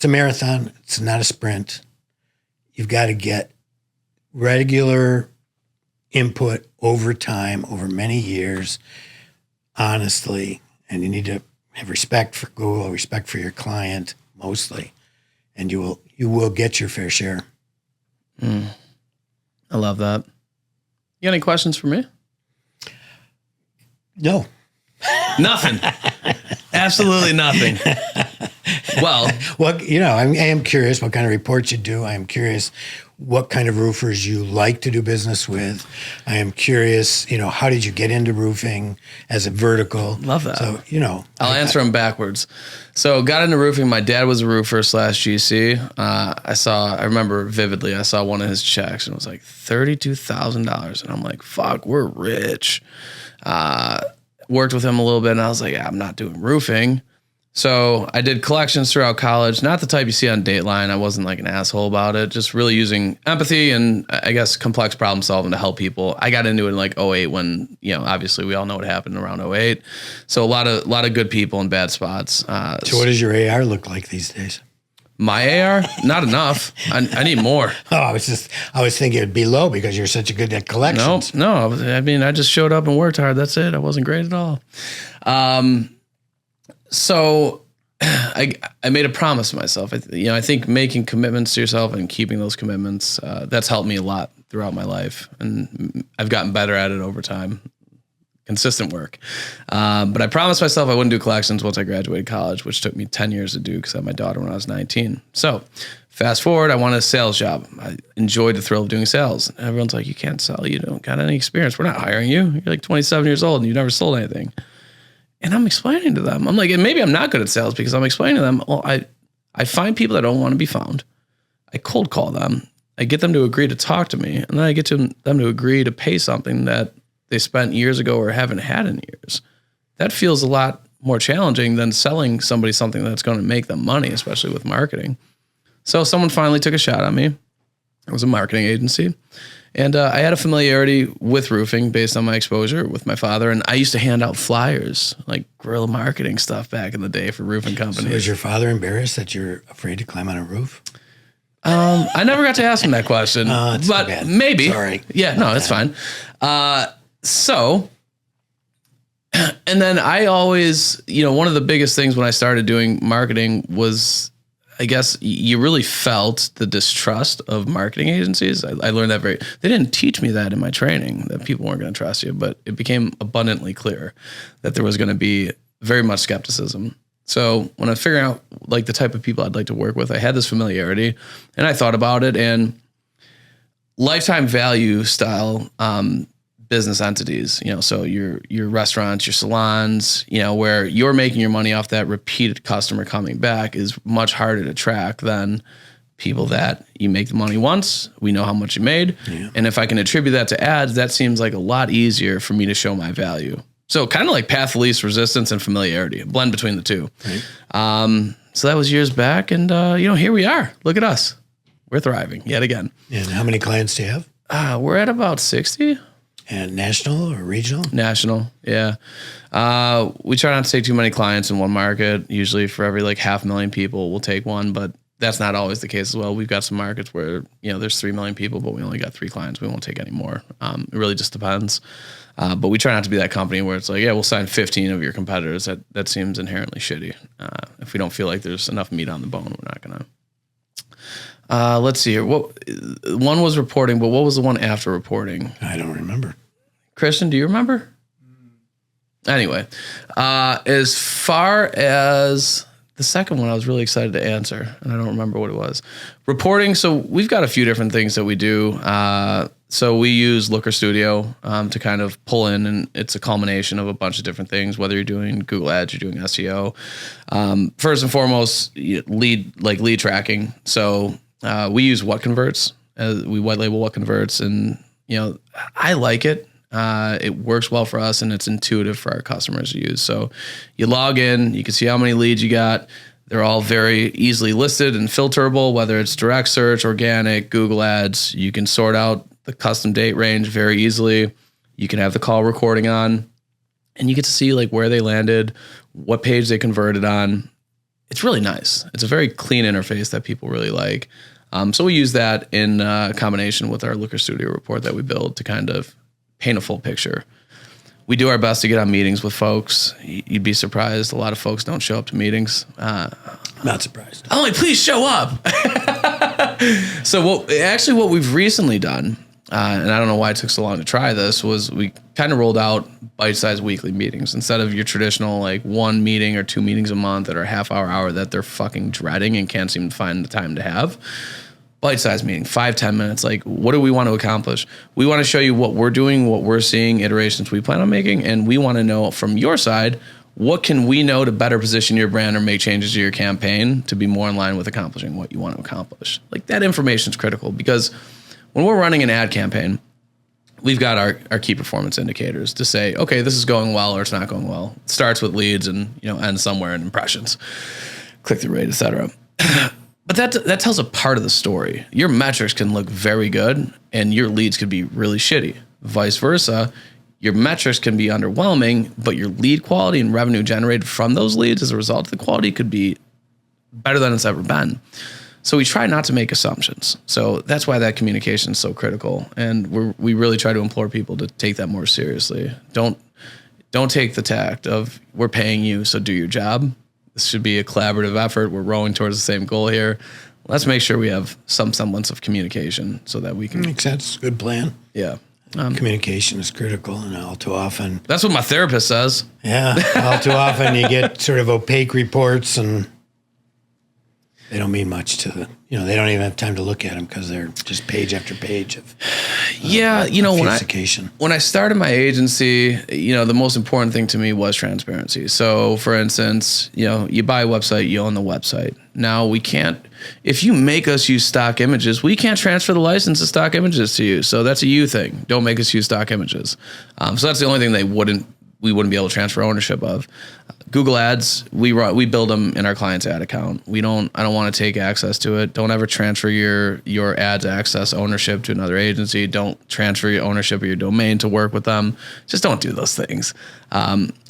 a marathon. It's not a sprint. You've got to get regular input over time, over many years, honestly. And you need to have respect for Google, respect for your client, mostly. And you will get your fair share. I love that. You got any questions for me? No. Nothing. Absolutely nothing. Well, I am curious what kind of reports you do. I am curious what kind of roofers you like to do business with. I am curious, how did you get into roofing as a vertical? Love that. So, I'll answer them backwards. So got into roofing. My dad was a roofer / GC. I remember vividly, I saw one of his checks and it was like $32,000. And I'm like, fuck, we're rich. Worked with him a little bit and I was like, I'm not doing roofing. So I did collections throughout college, not the type you see on Dateline. I wasn't like an asshole about it, just really using empathy and I guess complex problem solving to help people. I got into it in like 2008 when, obviously we all know what happened around 2008. So a lot of good people in bad spots. So what does your AR look like these days? My AR? Not enough. I need more. Oh, I was thinking it'd be low because you're such a good at collections. No. I just showed up and worked hard. That's it. I wasn't great at all. So I made a promise to myself. I think making commitments to yourself and keeping those commitments, that's helped me a lot throughout my life. And I've gotten better at it over time. Consistent work. But I promised myself I wouldn't do collections once I graduated college, which took me 10 years to do because I had my daughter when I was 19. So fast forward, I wanted a sales job. I enjoyed the thrill of doing sales. And everyone's like, you can't sell. You don't got any experience. We're not hiring you. You're like 27 years old and you never sold anything. And I'm explaining to them. I'm like, and maybe I'm not good at sales because I'm explaining to them, well, I find people that don't want to be found. I cold call them. I get them to agree to talk to me. And then I get them to agree to pay something that they spent years ago or haven't had in years. That feels a lot more challenging than selling somebody something that's going to make them money, especially with marketing. So someone finally took a shot on me. It was a marketing agency. And I had a familiarity with roofing based on my exposure with my father. And I used to hand out flyers, like guerrilla marketing stuff back in the day for roofing companies. So is your father embarrassed that you're afraid to climb on a roof? I never got to ask him that question, but maybe. Sorry. Yeah, no, it's fine. So, and then I always, one of the biggest things when I started doing marketing was, I guess you really felt the distrust of marketing agencies. I learned that they didn't teach me that in my training, that people weren't going to trust you, but it became abundantly clear that there was going to be very much skepticism. So when I figured out like the type of people I'd like to work with, I had this familiarity and I thought about it, and lifetime value style business entities, so your restaurants, your salons, where you're making your money off that repeated customer coming back is much harder to track than people that you make the money once, we know how much you made. Yeah. And if I can attribute that to ads, that seems like a lot easier for me to show my value. So kind of like path of least resistance and familiarity, a blend between the two. Right. So that was years back, and here we are. Look at us. We're thriving yet again. And how many clients do you have? We're at about 60. And national or regional? National, yeah. We try not to take too many clients in one market. Usually for every like 500,000 people, we'll take one, but that's not always the case as well. We've got some markets where, there's 3 million people, but we only got 3 clients. We won't take any more. It really just depends. But we try not to be that company where it's like, we'll sign 15 of your competitors. That seems inherently shitty. If we don't feel like there's enough meat on the bone, we're not going to. Let's see here. One was reporting, but what was the one after reporting? I don't remember. Christian, do you remember? Anyway, as far as the second one, I was really excited to answer, and I don't remember what it was. Reporting, so we've got a few different things that we do. So we use Looker Studio to kind of pull in, and it's a culmination of a bunch of different things, whether you're doing Google Ads, you're doing SEO. First and foremost, lead tracking. So we use What Converts. We white label What Converts, and I like it. It works well for us, and it's intuitive for our customers to use. So you log in, you can see how many leads you got. They're all very easily listed and filterable, whether it's direct search, organic, Google Ads. You can sort out the custom date range very easily. You can have the call recording on, and you get to see like where they landed, what page they converted on. It's really nice. It's a very clean interface that people really like. So we use that in combination with our Looker Studio report that we build to kind of paint a full picture. We do our best to get on meetings with folks. You'd be surprised. A lot of folks don't show up to meetings. Not surprised. I'm like, please show up. So what we've recently done, and I don't know why it took so long to try this, was we kind of rolled out bite-sized weekly meetings instead of your traditional like 1 meeting or 2 meetings a month that are half hour that they're fucking dreading and can't seem to find the time to have. Bite-sized meeting, 5-10 minutes. Like, what do we want to accomplish? We want to show you what we're doing, what we're seeing, iterations we plan on making, and we want to know from your side, what can we know to better position your brand or make changes to your campaign to be more in line with accomplishing what you want to accomplish? Like, that information is critical, because when we're running an ad campaign, we've got our key performance indicators to say, okay, this is going well or it's not going well. It starts with leads and ends somewhere in impressions, click-through rate, et cetera. But that tells a part of the story. Your metrics can look very good and your leads could be really shitty. Vice versa, your metrics can be underwhelming, but your lead quality and revenue generated from those leads as a result of the quality could be better than it's ever been. So we try not to make assumptions. So that's why that communication is so critical. And we really try to implore people to take that more seriously. Don't take the tact of, we're paying you, so do your job. This should be a collaborative effort. We're rowing towards the same goal here. Let's make sure we have some semblance of communication so that we can... Makes sense. Good plan. Yeah. Communication is critical, and all too often... That's what my therapist says. Yeah. All too often you get sort of opaque reports, and they don't mean much to the... they don't even have time to look at them because they're just page after page of... when I started my agency, the most important thing to me was transparency. So, for instance, you buy a website, you own the website. Now, we can't, if you make us use stock images, we can't transfer the license of stock images to you. So that's a you thing. Don't make us use stock images. So that's the only thing we wouldn't be able to transfer ownership of. Google Ads, we build them in our client's ad account. I don't want to take access to it. Don't ever transfer your ads access ownership to another agency. Don't transfer your ownership of your domain to work with them. Just don't do those things.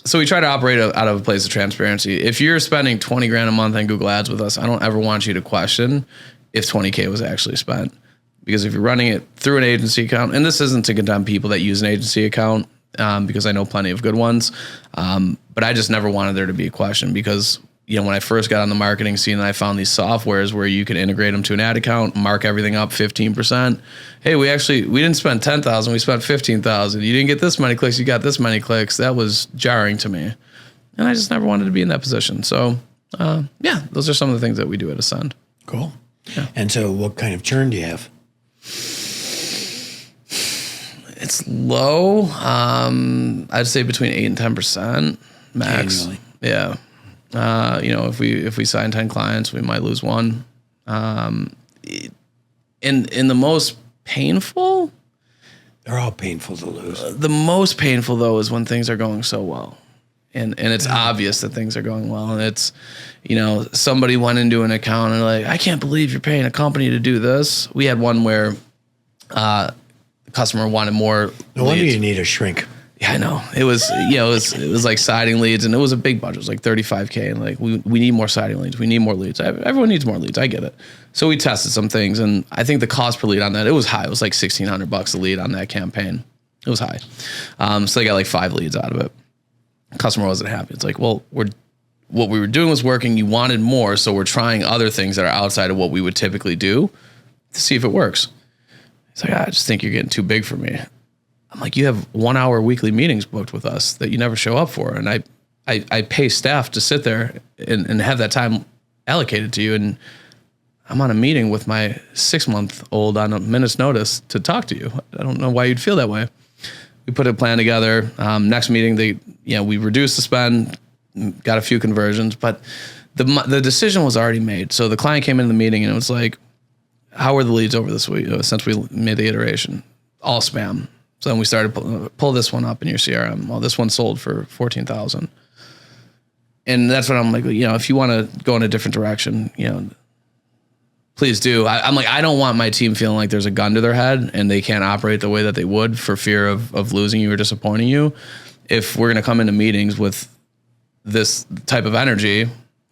So we try to operate out of a place of transparency. If you're spending $20,000 a month on Google Ads with us, I don't ever want you to question if $20,000 was actually spent. Because if you're running it through an agency account, and this isn't to condemn people that use an agency account, because I know plenty of good ones. But I just never wanted there to be a question, because, when I first got on the marketing scene and I found these softwares where you can integrate them to an ad account, mark everything up 15%. Hey, we didn't spend 10,000, we spent 15,000. You didn't get this many clicks, you got this many clicks. That was jarring to me. And I just never wanted to be in that position. So, yeah, those are some of the things that we do at Ascend. Cool. Yeah. And so what kind of churn do you have? It's low. I'd say between 8 and 10% max. Annually. Yeah. If we sign 10 clients, we might lose one. In the most painful, They're all painful to lose. the most painful though is when things are going so well. And it's obvious that things are going well. And it's, somebody went into an account and like, I can't believe you're paying a company to do this. We had one where the customer wanted more No wonder leads. you need a shrink. Yeah, I know. It was, it was like siding leads, and it was a big budget. It was like $35K, and like we need more siding leads. We need more leads. Everyone needs more leads. I get it. So we tested some things, and I think the cost per lead on that, it was high. It was like $1,600 a lead on that campaign. It was high. So they got like 5 leads out of it. Customer wasn't happy. It's like, well, what we were doing was working. You wanted more, so we're trying other things that are outside of what we would typically do to see if it works. He's like, I just think you're getting too big for me. I'm like, you have 1 hour weekly meetings booked with us that you never show up for. And I pay staff to sit there and have that time allocated to you. And I'm on a meeting with my 6-month-old on a minute's notice to talk to you. I don't know why you'd feel that way. We put a plan together. Next meeting, we reduced the spend, got a few conversions, but the decision was already made. So the client came into the meeting and it was like, how are the leads over this week since we made the iteration? All spam. So then we started pull this one up in your CRM. Well, this one sold for $14,000, and that's what I'm like. If you want to go in a different direction, please do. I'm like, I don't want my team feeling like there's a gun to their head and they can't operate the way that they would for fear of losing you or disappointing you. If we're going to come into meetings with this type of energy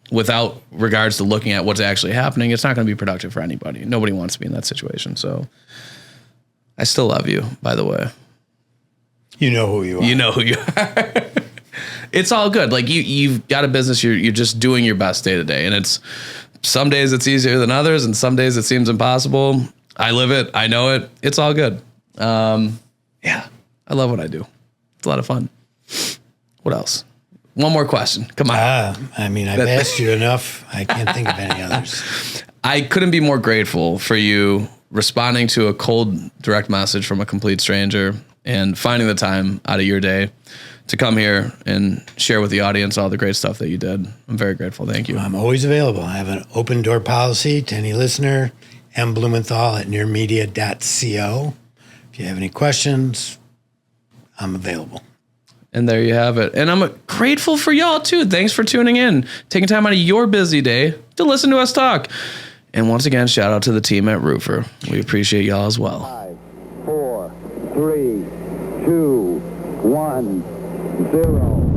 without regards to looking at what's actually happening, it's not going to be productive for anybody. Nobody wants to be in that situation. So I still love you, by the way. You know who you are. You know who you are. It's all good. Like you've got a business. You're just doing your best day to day. And it's some days it's easier than others. And some days it seems impossible. I live it. I know it. It's all good. Yeah, I love what I do. It's a lot of fun. What else? One more question. Come on. I've asked you enough. I can't think of any others. I couldn't be more grateful for you responding to a cold direct message from a complete stranger and finding the time out of your day to come here and share with the audience all the great stuff that you did. I'm very grateful. Thank you. I'm always available. I have an open door policy to any listener, mblumenthal@nearmedia.co. If you have any questions, I'm available. And there you have it. And I'm grateful for y'all too. Thanks for tuning in, taking time out of your busy day to listen to us talk. And once again, shout out to the team at Roofer. We appreciate y'all as well. 5, 4, 3, 2, 1, 0.